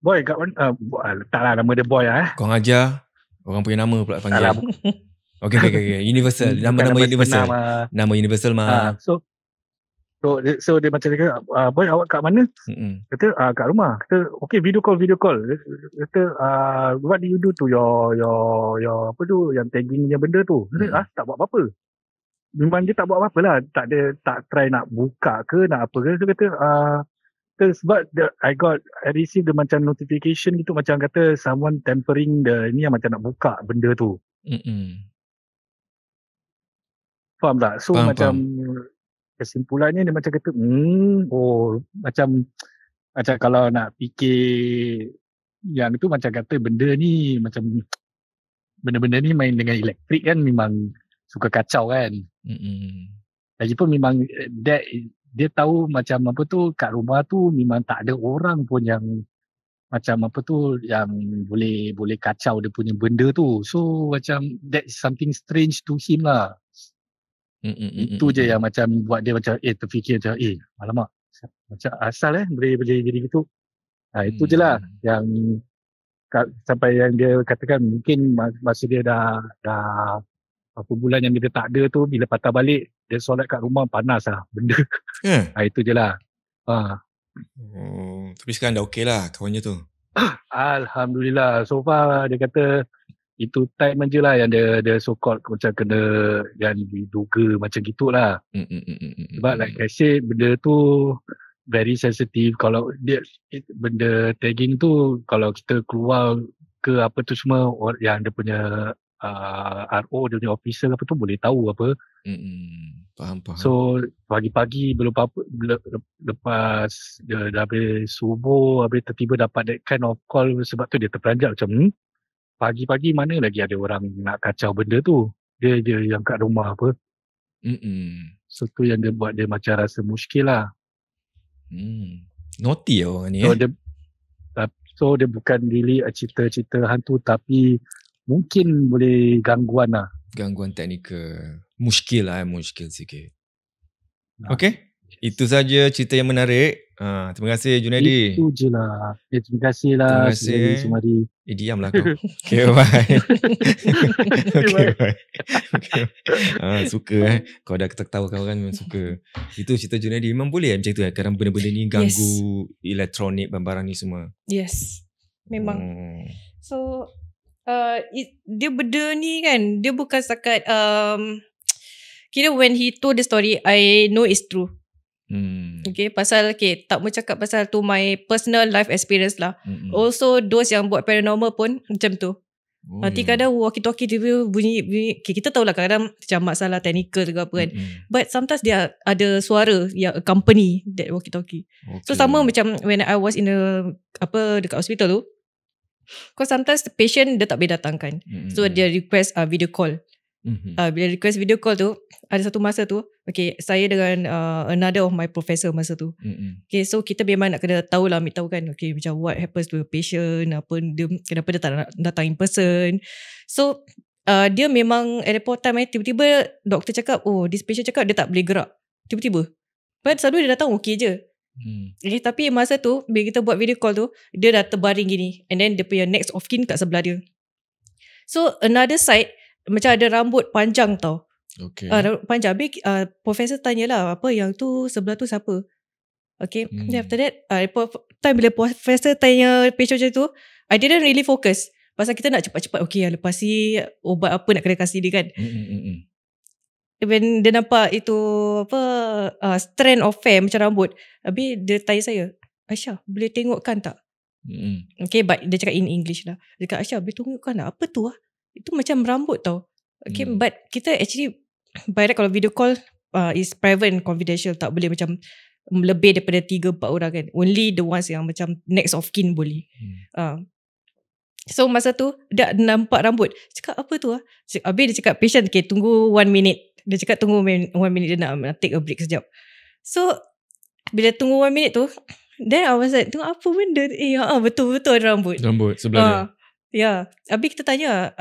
boy kat mana, letaklah nama dia boy Kau ajar orang punya nama pula panggil. Okay. Universal. Nama Universal. Nama Universal mah. So dia macam kata, boy awak kat mana? Kata kat rumah. Kata okay, video call. Kata what do you do to your apa tu yang tagging punya benda tu? Kata tak buat apa-apa. Memang dia tak buat apa-apa lah. Tak try nak buka ke nak apa ke. Dia kata sebab I received the macam notification gitu, macam kata someone tampering ni yang macam nak buka benda tu. Faham tak? So macam kesimpulannya dia macam kata macam kalau nak fikir yang itu, macam kata benda ni macam benda-benda ni main dengan elektrik kan, memang suka kacau kan. Lagipun memang dia tahu macam apa tu, kat rumah tu memang tak ada orang pun yang macam apa tu yang boleh kacau dia punya benda tu. So macam that's something strange to him lah. Itu je yang macam buat dia macam terfikir macam alamak, macam asal boleh jadi gitu. Itu je lah yang sampai yang dia katakan mungkin masa dia dah berapa bulan yang dia tak ada tu, bila patah balik dia solat kat rumah panas lah benda. Itu je lah. Tapi sekarang dah okey lah kawannya tu. Alhamdulillah. So far dia kata itu time je lah yang dia so called macam kena yang diduga macam gitulah. Sebab like I say, benda tu very sensitive. Kalau dia benda tagging tu, kalau kita keluar ke apa tu semua, yang dia punya RO, dia punya officer apa tu boleh tahu apa. Faham. So pagi-pagi belum apa, lepas dia dah habis subuh, habis tiba-tiba dapat that kind of call. Sebab tu dia terperanjat macam pagi-pagi mana lagi ada orang nak kacau benda tu. Dia yang kat rumah apa. So tu yang dia buat dia macam rasa muskil lah. Naughty lah orang ni. So dia bukan really cerita-cerita hantu, tapi mungkin boleh gangguan lah. Gangguan teknikal. Muskil sikit. Okay. Itu saja cerita yang menarik. Terima kasih Junaidi. Itu je lah. Terima kasih lah. Terima kasih. Sumadi. Diamlah kau. Okay, bye. Okay, bye. Okay. Suka kau dah ketawa kau kan, memang suka. Itu cerita Junaidi. Memang boleh macam tu kadang benda-benda ni ganggu elektronik, barang-barang ni semua. Yes. Memang. So dia benda ni kan, dia bukan setakat kira when he told the story, I know it's true. Okay, pasal tak mau cakap pasal tu my personal life experience lah. Also those yang buat paranormal pun macam tu. Nanti kadang walkie-talkie tiba bunyi kita tahulah kadang macam masalah technical ke apa kan. But sometimes dia ada suara yang accompany that walkie-talkie. So sama macam when I was in dekat hospital tu, because sometimes the patient dia tak boleh datang kan. So dia request video call. Bila request video call tu, ada satu masa tu, okay, saya dengan another of my professor masa tu. Okay, so kita memang nak kena tahu lah, ambil tahu kan, okay, macam what happens to the patient, kenapa dia tak nak datang in person. So dia memang at the point time tiba-tiba doktor cakap, this patient cakap dia tak boleh gerak. Tiba-tiba. Padahal selalu dia datang okay je. Okay, tapi masa tu bila kita buat video call tu, dia dah terbaring gini, and then dia punya next of kin kat sebelah dia. So another side macam ada rambut panjang tau. Okay. Rambut panjang. Habis profesor tanyalah, apa yang tu sebelah tu siapa? Okay. Then after that, time bila profesor tanya patient macam tu, I didn't really focus. Pasal kita nak cepat-cepat, okay, lepas ni ubat apa nak kena kasih dia kan. When dia nampak itu strand of hair macam rambut, habis dia tanya saya, Aisyah, boleh tengokkan tak? Okay, but dia cakap in English lah. Dia cakap, Aisyah, boleh tengokkan tak? Apa tu lah? Itu macam rambut tau. Okay, but kita actually by right kalau video call is private and confidential, tak boleh macam lebih daripada 3-4 orang kan. Only the ones yang macam next of kin boleh. So masa tu dia nampak rambut. Cakap apa tu lah? Habis dia cakap patient, okay, tunggu 1 minute. Dia cakap tunggu 1 minute, dia nak take a break sekejap. So bila tunggu 1 minute tu, then I was like, tunggu apa benda? Betul-betul ada rambut. Rambut sebelah dia. Ya, habis kita tanya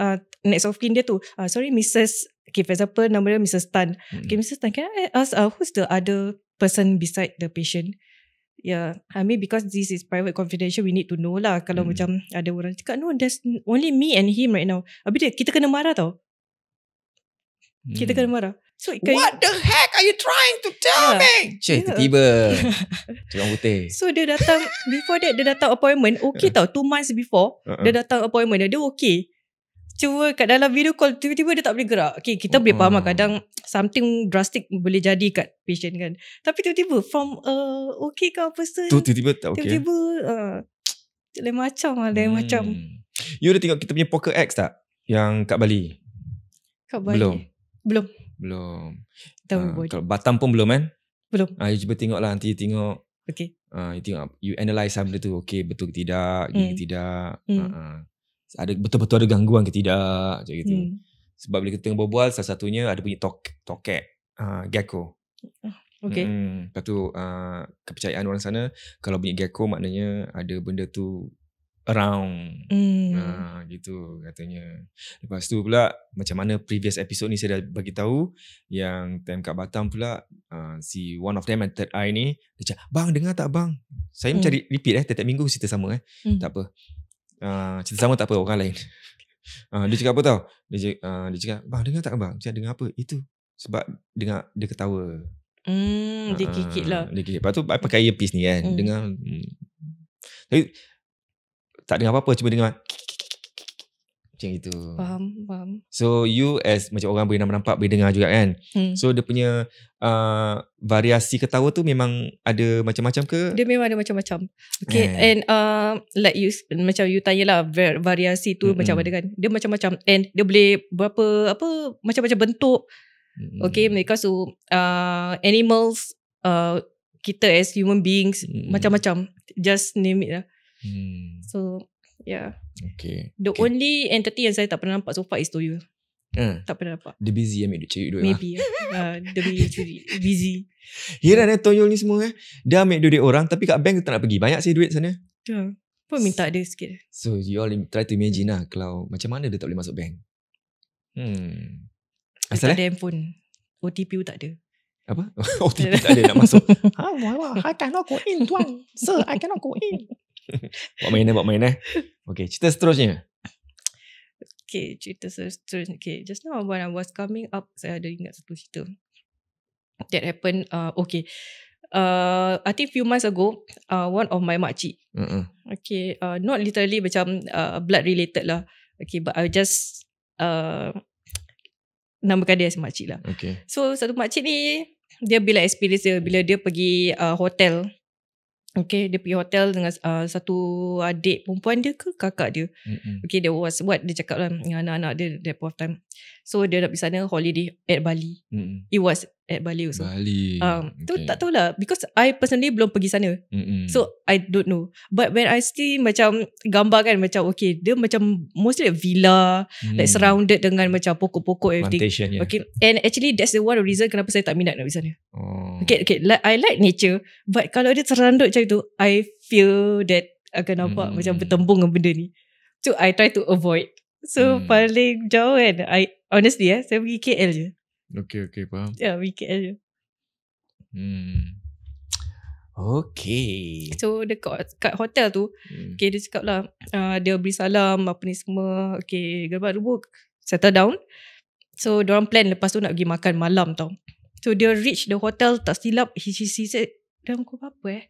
next of kin dia tu, sorry Mrs. Okay, for example nama dia Mrs. Tan. Okay, Mrs. Tan, can I ask who's the other person beside the patient? Yeah, I mean because this is private confidential, we need to know lah. Kalau macam ada orang cakap, no, there's only me and him right now. Habis kita kena marah tau. Kita kena marah. So, what the heck are you trying to tell me? Tiba-tiba Cakap putih. So dia datang, before that dia datang appointment, okay tau, 2 months before dia datang appointment dia okay. Cuma kat dalam video call tiba-tiba dia tak boleh gerak. Okay, kita boleh faham kadang something drastic boleh jadi kat patient kan. Tapi tiba-tiba from okay kan person tu tiba-tiba tak okay. Tiba-tiba lain macam lah, lain macam. You dah tengok kita punya Poker X tak? Yang kat Bali? Kat Bali? Belum. Kalau Batam pun belum kan? Belum. You cuba tengok lah, nanti tengok. Okay. You tengok, you analyse benda tu. Okay, betul ke tidak? Gini ke tidak? Ada betul-betul ada gangguan ke tidak? Macam gitu. Sebab bila kita tengah berbual, salah satunya ada bunyi tokek, gecko. Okay. Lepas tu kepercayaan orang sana, kalau bunyi gecko maknanya ada benda tu around. Gitu katanya. Lepas tu pula macam mana previous episode ni saya dah bagi tahu yang time kat Batam pula si one of them and third eye ni dia cakap, bang dengar tak bang? Saya macam repeat tiap-tiap minggu cerita sama tak apa. Cerita sama tak apa, orang lain. Dia cakap apa tau? Dia cakap, bang dengar tak bang? Cakap dengar apa? Itu sebab dengar dia ketawa. Dia kikit lah. Dia kikit. Lepas tu pakai earpiece ni kan. Dengar. Tapi tak dengar apa-apa, cuma dengar macam itu. Faham. So you as macam orang boleh nampak, boleh dengar juga kan. So dia punya variasi ketawa tu memang ada macam-macam ke? Dia memang ada macam-macam. Okay, and like you, macam you tanya lah variasi tu macam mana kan. Dia macam-macam and dia boleh berapa macam-macam bentuk. Okay, because animals, kita as human beings macam-macam. Just name it lah. So yeah. Okay. The only entity yang saya tak pernah nampak so far is Toyol. Tak pernah nampak. Dia busy ambil cari duit. Maybe dia busy. Heran Toyol ni semua dia ambil duit orang, tapi kat bank tak nak pergi. Banyak sih duit sana. Pun minta dia sikit. So you all try to imagine lah, kalau macam mana dia tak boleh masuk bank. Asal tak ada handphone, OTP pun tak ada. Apa? OTP tak ada nak masuk. I cannot go in, tuan. Sir, I cannot go in. Buat main. Okay, cerita seterusnya. Okay, cerita seterusnya. Okay, just now when I was coming up, saya ada ingat satu cerita that happened. Okay, I think few months ago, one of my makcik, okay, not literally macam blood related lah. Okay, but I just namakan dia makcik lah. Okay. So satu makcik ni, dia bila experience dia, bila dia pergi hotel. Okay, dia pergi hotel dengan satu adik perempuan dia ke kakak dia. Okay, there was what dia cakap lah dengan anak-anak dia that point of time. So dia nak pergi sana holiday at Bali. It was at Bali also. Bali. Tu tak tahulah, because I personally belum pergi sana. So I don't know. But when I see macam gambar kan, macam okay, dia macam mostly like villa, like surrounded dengan macam pokok-pokok everything. Plantation, yeah. Okay, and actually that's the one of the reason kenapa saya tak minat nak pergi sana. Okay, like, I like nature, but kalau dia serandut macam tu, I feel that akan nampak macam bertembung dengan benda ni. So I try to avoid. So paling jauh kan, honestly saya pergi KL je. Okay, faham. Ya, pergi KL je. Okay. So dekat hotel tu, okay, dia cakap lah, dia beri salam apa ni semua. Okay, gerbang rubuk, settle down. So diorang plan lepas tu nak pergi makan malam tau. So dia reach the hotel, tak silap, he said dalam pukul berapa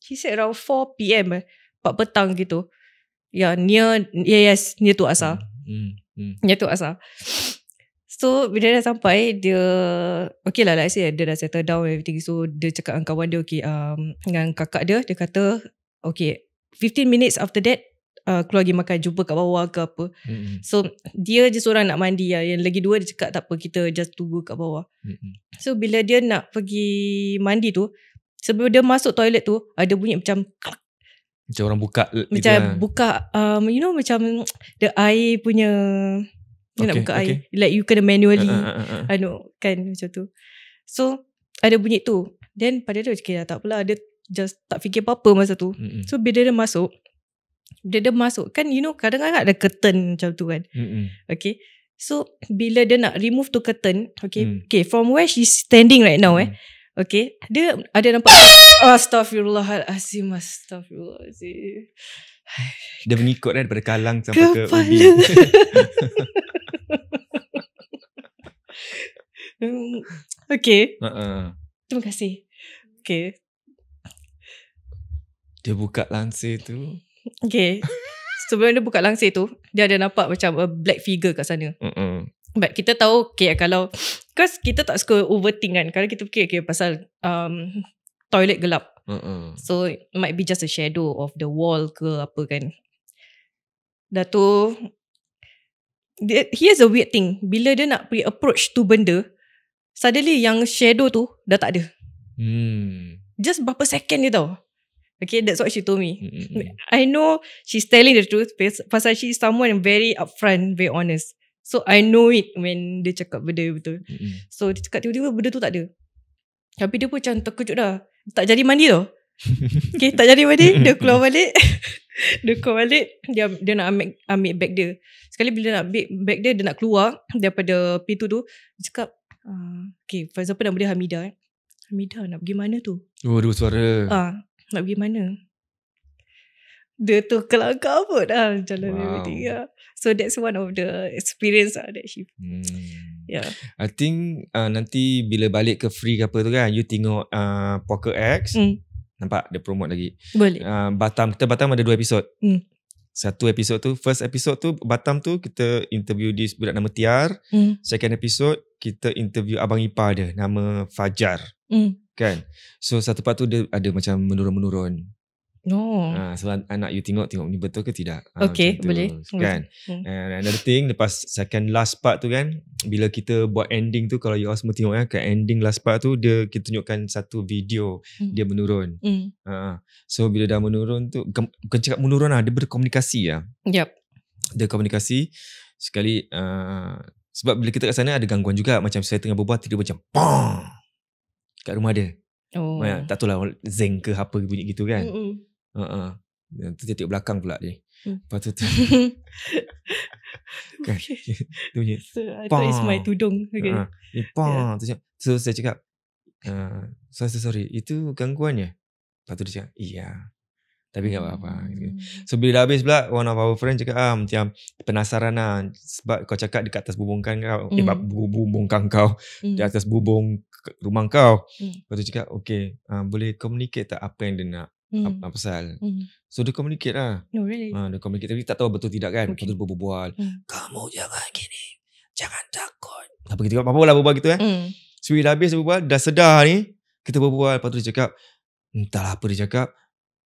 he said around 4 PM 4 petang gitu. Yeah, near tu asar. Near tu asar. So bila dah sampai, dia okay lah, like I say, dia dah settle down everything. So dia cakap dengan kawan dia, okay, dengan kakak dia kata okay, 15 minutes after that, keluar pergi makan, jumpa kat bawah ke apa. So dia je seorang nak mandi lah. Yang lagi dua dia cakap tak apa, kita just tunggu kat bawah. So bila dia nak pergi mandi tu, sebelum dia masuk toilet tu, ada bunyi macam macam orang buka macam gitu buka you know, macam the air punya nak buka air, like you kena manually kan macam tu. So ada bunyi tu. Then pada dia cakap tak apalah, dia just tak fikir apa-apa masa tu. So bila dia masuk kan, you know, kadang-kadang ada curtain macam tu kan. Okay, so bila dia nak remove tu curtain, okay, from where she's standing right now okay, dia ada nampak Astaghfirullahalazim. Dia mengikut kan daripada kalang sampai ke ubi. Okay, terima kasih. Okay, dia buka langsir tu. Okay, sebelum dia buka langsir tu, dia ada nampak macam a black figure kat sana. But kita tahu, okay, kalau because kita tak suka overthink kan, kalau kita fikir okay, pasal toilet gelap, so it might be just a shadow of the wall ke apa kan. Dah tu, here's a weird thing, bila dia nak pergi approach tu benda, suddenly yang shadow tu dah tak ada. Just berapa second je tau. Okay, that's what she told me. I know she's telling the truth pasal she is someone very upfront, very honest. So I know it when dia cakap benda betul. So dia cakap tiba-tiba benda tu tak ada. Tapi dia pun macam terkejut dah. Tak jadi mandi tau. Okay, tak jadi mandi. Dia keluar balik. Dia nak ambil bag dia. Sekali bila nak ambil bag dia, dia nak keluar daripada pintu tu. Dia cakap, okay, for example nama dia Hamidah. Hamidah, nak pergi mana tu? Oh, ada suara. Nak pergi mana? Dia tu kelakar pun jalan everything. So that's one of the experience that she I think nanti bila balik ke free ke apa tu kan, you tengok Poker X. Nampak dia promote lagi. Boleh. Batam ada 2 episod. Satu episod tu, first episode tu Batam tu kita interview this budak nama Tiar. Second episode kita interview abang ipar dia nama Fajar. Kan. So satu part tu dia ada macam menurun-menurun. So anak you tengok ni betul ke tidak. Okay, boleh kan. And another thing, lepas second last part tu kan, bila kita buat ending tu, kalau you all semua tengok kan, ending last part tu kita tunjukkan satu video dia menurun. So bila dah menurun tu, bukan cakap menurun lah, dia berkomunikasi lah. Yep. Dia komunikasi sekali. Sebab bila kita kat sana ada gangguan juga, macam saya tengah berbual tiba macam pong kat rumah dia. Tak tahu lah zeng ke apa bunyi gitu kan. Tu titik belakang pula dia. Lepas tu Kan? Dia bunyi. So I thought it's my tudung. Okay. So saya cakap, sorry, itu gangguannya? Lepas tu dia cakap, iya. Tapi tak apa-apa. So bila dah habis pula, one of our friend cakap, macam penasaran lah. Sebab kau cakap dekat atas bubungkan kau. Bubungkan kau. Di atas bubung rumah kau. Lepas tu cakap, okay, boleh communicate tak apa yang dia nak? Apa pasal? So dia communicate lah. No, really? Dia communicate. Tapi tak tahu betul tidak kan. Lepas tu dia berbual. Kamu jangan gini. Jangan takut. Apa kita apa lah berbual gitu So bila habis berbual, dah sedar ni. Kita berbual. Lepas tu dia cakap, entahlah apa dia cakap.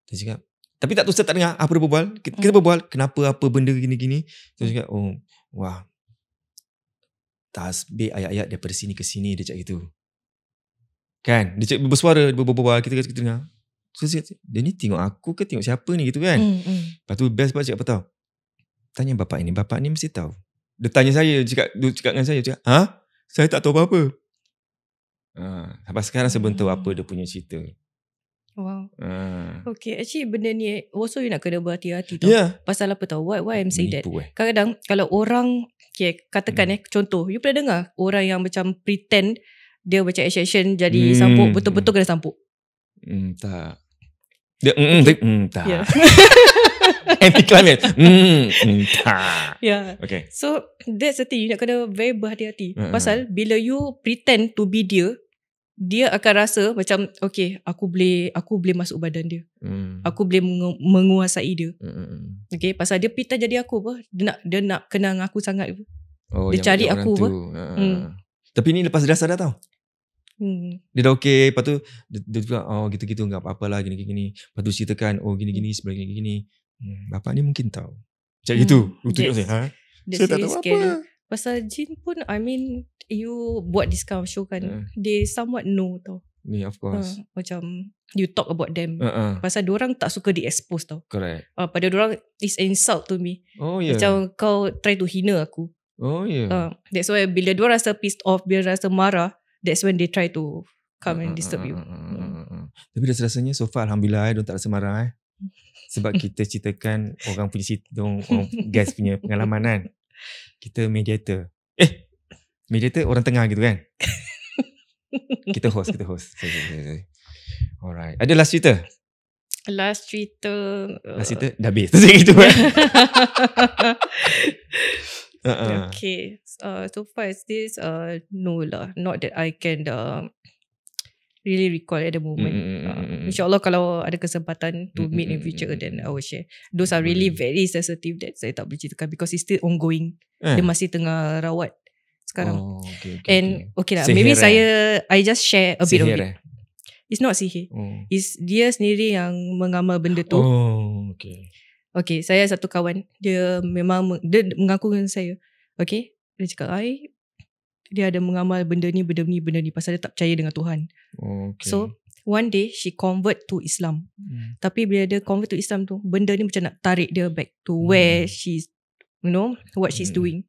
Dia cakap, tapi tak tahu saya tak dengar apa dia berbual. Kita berbual, kenapa apa benda gini-gini. So dia cakap, wah. Tasbih ayat-ayat daripada sini ke sini, dia cakap gitu. Kan? Dia cakap bersuara, dia berbual, kita dengar. So dia cakap, dia ni tengok aku ke tengok siapa ni gitu kan. Lepas tu best part cakap apa tahu? Tanya bapak ni mesti tahu. Dia tanya saya, dia cakap dengan saya, cakap, saya tak tahu apa-apa. Sampai sekarang saya belum tahu apa dia punya cerita. Wow. Okay, actually benda ni also you nak kena berhati-hati tau. Pasal apa tau? Why I'm saying that? Kadang-kadang kalau orang katakan contoh, you pernah dengar orang yang macam pretend dia macam action jadi sampuk, betul-betul kena sampuk. Tak. Dia tak. Anti-climate. Tak. Okay. So that's the thing, you nak kena very berhati-hati. Pasal bila you pretend to be dia akan rasa macam okay, aku boleh masuk badan dia. Aku boleh menguasai dia. Okay, pasal dia pretend jadi aku apa? Dia nak kenal aku sangat. Dia cari aku apa? Tapi ni lepas dia sadar tau. Dia dah okay. Lepas tu dia juga gitu-gitu enggak apa-apalah gini-gini. Lepas tu ceritakan gini-gini sebenarnya gini. Bapak ni mungkin tahu. Macam gitu. Tunjuk saya. Saya tak tahu apa. Pasal jin pun, I mean, you buat this kind of show kan, they somewhat know tau. Yeah, of course. Macam you talk about them. Pasal diorang tak suka di-expose tau. Correct. Pada diorang, it's insult to me. Yeah. Macam kau try to hina aku. Yeah. That's why bila diorang rasa pissed off, bila rasa marah, that's when they try to come and disturb you. Tapi rasanya so far Alhamdulillah diorang tak rasa marah Sebab kita ceritakan orang punya cerita, orang guys punya pengalaman kan. Kita mediator. Mediator orang tengah gitu kan. Kita host. Sorry. Alright. Ada last cerita? Last cerita dah habis. Gitu kan. Okay. So far as this, no lah. Not that I can really recall at the moment. InsyaAllah kalau ada kesempatan to meet in future, then I will share. Those are really very sensitive that saya tak boleh ceritakan because it's still ongoing. Dia masih tengah rawat sekarang. Okay lah, maybe I just share a bit of it. It's not sihir. It's dia sendiri yang mengamal benda tu. Okay, saya satu kawan, dia memang dia mengaku dengan saya. Okay, dia cakap dia ada mengamal benda ni pasal dia tak percaya dengan Tuhan. So one day she convert to Islam. Tapi bila dia convert to Islam tu, benda ni macam nak tarik dia back to where she's, what she's doing.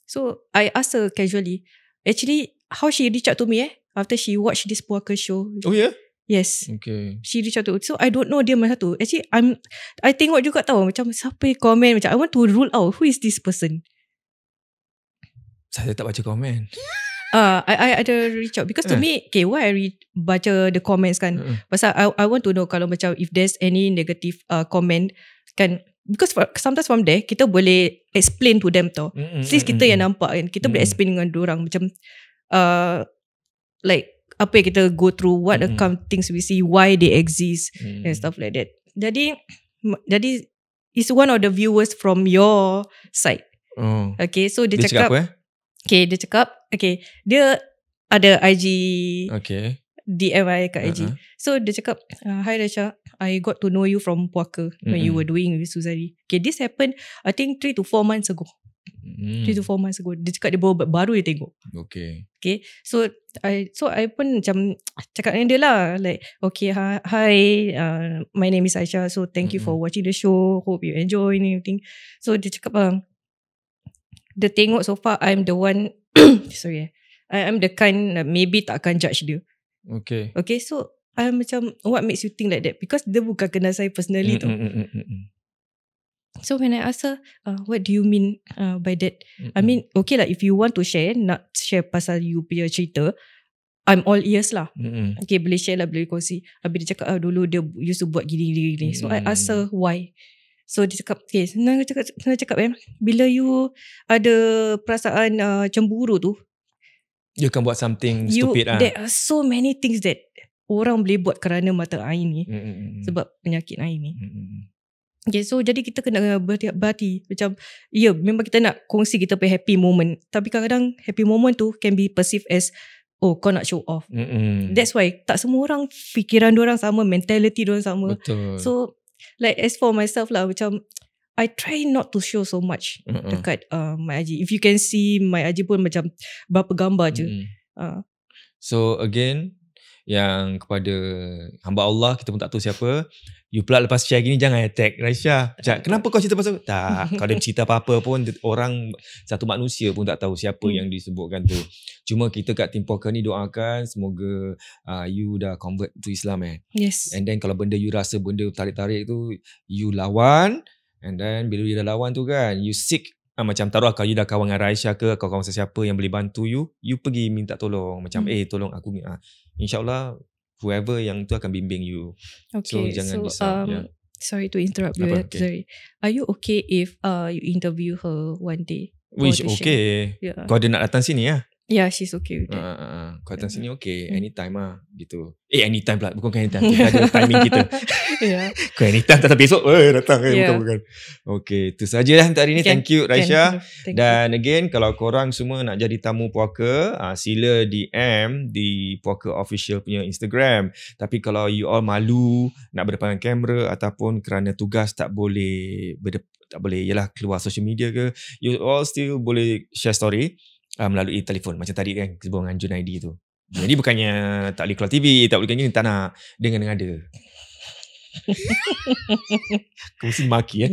So I asked her casually, actually how she reach out to me after she watched this puaka show. Oh yeah? Yes. Okay. She reach out to, so I don't know dia mana satu. Actually I tengok juga tahu macam siapa yang komen, macam I want to rule out who is this person. Saya tak baca komen. I ada reach out because to me, okay, why I baca the comments kan? Pasal I want to know kalau macam if there's any negative comment kan, because sometimes from there kita boleh explain to them tau. At least kita yang nampak kan, kita boleh explain dengan diorang macam like apa yang kita go through, what the kind of things we see, why they exist and stuff like that. Jadi it's one of the viewers from your side. Okay, so dia cakap apa? Okay, dia cakap, okay, dia ada IG, DM I kat IG. So dia cakap, hi Rasha, I got to know you from puaka when you were doing with Suzari. Okay, this happened I think 3 to 4 months ago. 3 to 4 months ago. Dia cakap dia baru dia tengok. Okay, so I pun macam cakap dengan dia lah, like, okay, hi, my name is Aisha, so thank you for watching the show, hope you enjoy and everything. So dia cakap dia tengok so far I'm the one sorry, I'm the kind maybe tak akan judge dia. Okay, so I'm macam, what makes you think like that? Because dia bukan kenal saya personally tau. So when I ask her, what do you mean by that? I mean, okay lah, if you want to share, nak share pasal you punya cerita, I'm all ears lah. Okay, boleh share lah, boleh kongsi. Habis dia cakap, dulu dia used to buat gini. So I ask her why. So dia cakap, okay, senang cakap bila you ada perasaan cemburu tu, you akan buat something stupid lah. There are so many things that orang boleh buat kerana mata air ni. Sebab penyakit air ni. Okay, so jadi kita kena berhati. Macam, memang kita nak kongsi kita punya happy moment. Tapi kadang-kadang happy moment tu can be perceived as, kau nak show off. That's why tak semua orang fikiran diorang sama, mentality diorang sama. Betul. So like as for myself lah, macam I try not to show so much dekat my IG. If you can see my IG pun macam berapa gambar je. So again, yang kepada hamba Allah, kita pun tak tahu siapa, you pula lepas share gini jangan attack Raisya. Kenapa kau cerita pasal tak? Kalau dia cerita apa-apa pun, orang, satu manusia pun tak tahu siapa yang disebutkan tu. Cuma kita kat Team Poker ni doakan semoga you dah convert to Islam Yes. And then kalau benda you rasa benda tarik-tarik tu, you lawan. And then bila you dah lawan tu kan, you seek, macam taruh kalau you dah kawan dengan Raisya ke, kau kawan sesiapa yang boleh bantu you pergi minta tolong. Macam tolong aku ni. InsyaAllah whoever yang tu akan bimbing you. Okay, so jangan risau. Sorry to interrupt you. Okay. Sorry. Are you okay if you interview her one day? Which okay. Yeah. Kau ada nak datang sini ya? Yeah, she's okay with that. Kau datang sini okay. Anytime lah gitu. Anytime pula. Bukan anytime. Kita ada timing kita. Yeah. Kau anytime tak besok datang. Bukan. Okay. Itu saja untuk hari ni. Thank you Raisya. Dan again, kalau korang semua nak jadi tamu Puaka, sila DM di Puaka Official punya Instagram. Tapi kalau you all malu nak berdepan kamera ataupun kerana tugas tak boleh yalah keluar social media ke, you all still boleh share story melalui telefon macam tadi kan, dengan Junaidi tu. Jadi bukannya tak boleh keluar TV, tak boleh gini, tak nak dengar-dengar. Kau mesti maki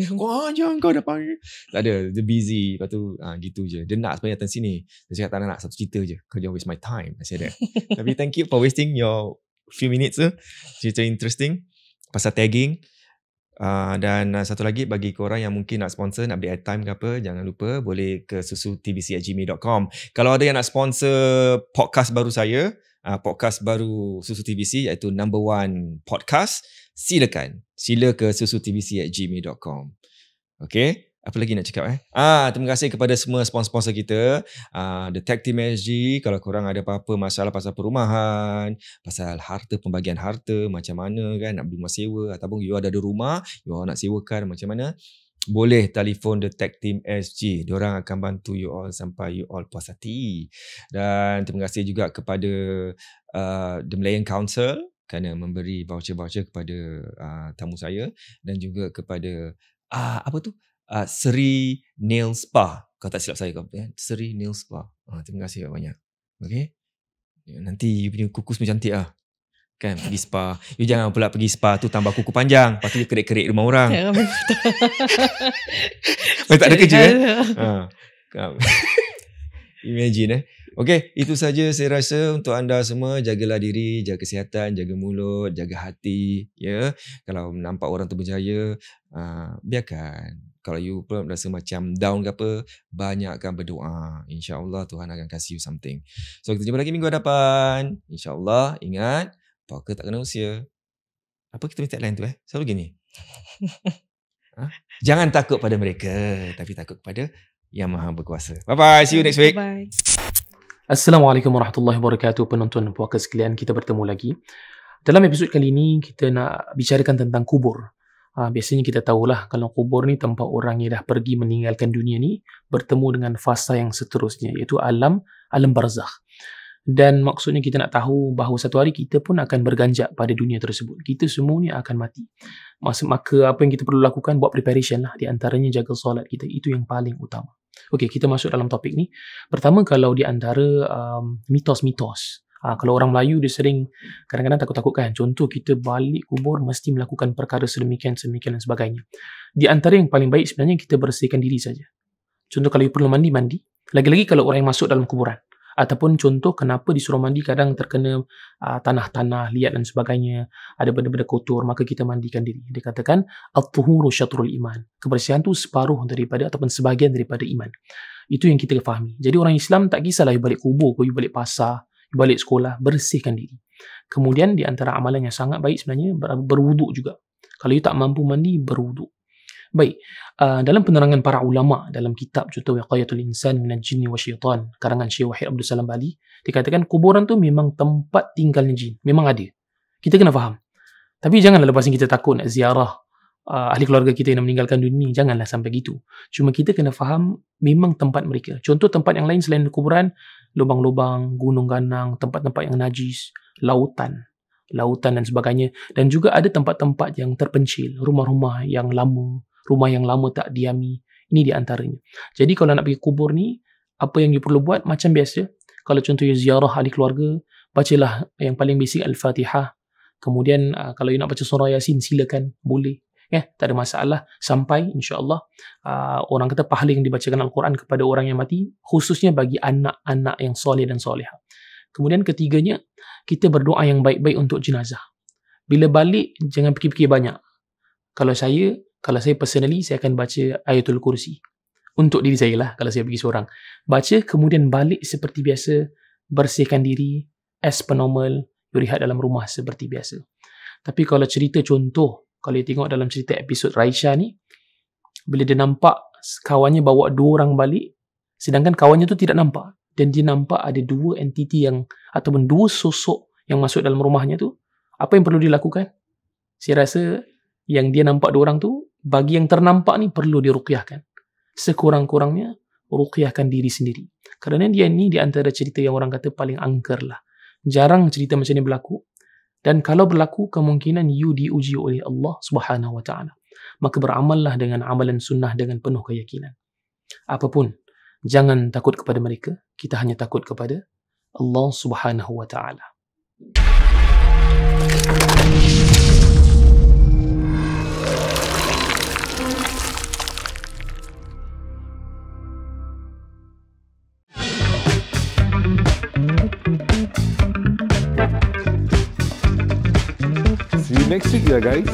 jangan kau dah panggil. Tak ada, dia busy. Lepas tu gitu je. Dia nak sebenarnya datang sini. Dia cakap tak nak satu cerita je. Kau jangan waste my time. I say that. Tapi thank you for wasting your few minutes cerita interesting pasal tagging. Dan satu lagi bagi korang yang mungkin nak sponsor, nak beli airtime ke apa, jangan lupa boleh ke susutbc@gmail.com. Kalau ada yang nak sponsor podcast baru saya, podcast baru Susu TBC iaitu number 1 podcast, sila ke susutbc@gmail.com. Okay, apa lagi nak cakap terima kasih kepada semua sponsor kita, The Tech Team SG. Kalau korang ada apa-apa masalah pasal perumahan, pasal harta, pembagian harta macam mana kan, nak beli rumah sewa ataupun you ada rumah you nak sewakan macam mana, boleh telefon The Tech Team SG. Diorang akan bantu you all sampai you all puas hati. Dan terima kasih juga kepada The Malayan Council kerana memberi voucher-voucher kepada tamu saya, dan juga kepada Seri Nail Spa. Kalau tak silap saya Seri Nail Spa. Terima kasih banyak. Okay, nanti you punya kuku semua cantik kan, pergi spa. You jangan pula pergi spa tu tambah kuku panjang, lepas tu you kerik-kerik rumah orang. Tak ada kerja Imagine Okay, itu saja saya rasa untuk anda semua. Jagalah diri, jaga kesihatan, jaga mulut, jaga hati. Kalau nampak orang tu berjaya, biarkan. Kalau you pun rasa macam down ke apa, banyakkan berdoa. InsyaAllah Tuhan akan kasih you something. So kita jumpa lagi minggu hadapan. InsyaAllah, ingat, Puaka tak kena usia. Apa kita minta lain tu selalu gini. Jangan takut pada mereka, tapi takut kepada Yang Maha Berkuasa. Bye-bye, see you next week. Bye. Assalamualaikum warahmatullahi wabarakatuh, penonton Puaka sekalian, kita bertemu lagi. Dalam episod kali ini, kita nak bicarakan tentang kubur. Biasanya kita tahulah kalau kubur ni tempat orang yang dah pergi meninggalkan dunia ni bertemu dengan fasa yang seterusnya, iaitu alam barzakh. Dan maksudnya kita nak tahu bahawa satu hari kita pun akan berganjak pada dunia tersebut. Kita semua ni akan mati. Maka apa yang kita perlu lakukan, buat preparation lah. Di antaranya jaga solat kita. Itu yang paling utama. Okey, kita masuk dalam topik ni. Pertama, kalau di antara mitos-mitos. Kalau orang Melayu dia sering kadang-kadang takut-takut kan. Contoh, kita balik kubur mesti melakukan perkara sedemikian dan sebagainya. Di antara yang paling baik sebenarnya kita bersihkan diri saja. Contoh, kalau you perlu mandi. Lagi-lagi kalau orang yang masuk dalam kuburan. Ataupun contoh kenapa di surau mandi kadang terkena tanah-tanah, liat dan sebagainya, ada benda-benda kotor, maka kita mandikan diri. Dia katakan at-tuhuru syatrul iman. Kebersihan tu separuh daripada ataupun sebahagian daripada iman. Itu yang kita fahami. Jadi orang Islam tak kisahlah you balik kubur, you balik pasar, you balik sekolah, bersihkan diri. Kemudian di antara amalan yang sangat baik sebenarnya berwuduk juga. Kalau you tak mampu mandi, berwuduk. Baik, dalam penerangan para ulama dalam kitab contoh Wiqayatul Insan minal Jinni Wasyaitan karangan Syekh Wahid Abdul Salam Bali, dikatakan kuburan tu memang tempat tinggalnya jin, memang ada. Kita kena faham. Tapi janganlah lepas ni kita takut nak ziarah ahli keluarga kita yang meninggalkan dunia ni, janganlah sampai gitu. Cuma kita kena faham memang tempat mereka. Contoh tempat yang lain selain kuburan, lubang-lubang, gunung ganang, tempat-tempat yang najis, lautan dan sebagainya. Dan juga ada tempat-tempat yang terpencil, rumah-rumah yang lama, rumah yang lama tak diami. Ini di antaranya. Jadi kalau nak pergi kubur ni, apa yang you perlu buat macam biasa. Kalau contohnya ziarah ahli keluarga, bacalah yang paling basic Al-Fatihah. Kemudian kalau you nak baca surah Yasin, silakan, boleh. Tak ada masalah. Sampai insya-Allah orang kata pahala yang dibacakan Al-Quran kepada orang yang mati, khususnya bagi anak-anak yang soleh dan soleha. Kemudian ketiganya, kita berdoa yang baik-baik untuk jenazah. Bila balik, jangan fikir-fikir banyak. Kalau saya personally, saya akan baca Ayatul Kursi. Untuk diri saya lah, kalau saya pergi seorang. Baca, kemudian balik seperti biasa, bersihkan diri, as per normal, you rehat dalam rumah seperti biasa. Tapi kalau cerita contoh, kalau you tengok dalam cerita episod Raisya ni, bila dia nampak kawannya bawa 2 orang balik, sedangkan kawannya tu tidak nampak. Dan dia nampak ada 2 entiti yang, ataupun 2 sosok yang masuk dalam rumahnya tu, apa yang perlu dilakukan? Saya rasa yang dia nampak 2 orang tu, bagi yang ternampak ni perlu diruqyahkan. Sekurang-kurangnya, ruqyahkan diri sendiri. Kerana dia ni di antara cerita yang orang kata paling angker lah. Jarang cerita macam ni berlaku. Dan kalau berlaku, kemungkinan you diuji oleh Allah Subhanahu Wa Taala. Maka beramallah dengan amalan sunnah dengan penuh keyakinan. Apapun, jangan takut kepada mereka. Kita hanya takut kepada Allah Subhanahu Wa Taala. See you next week, guys.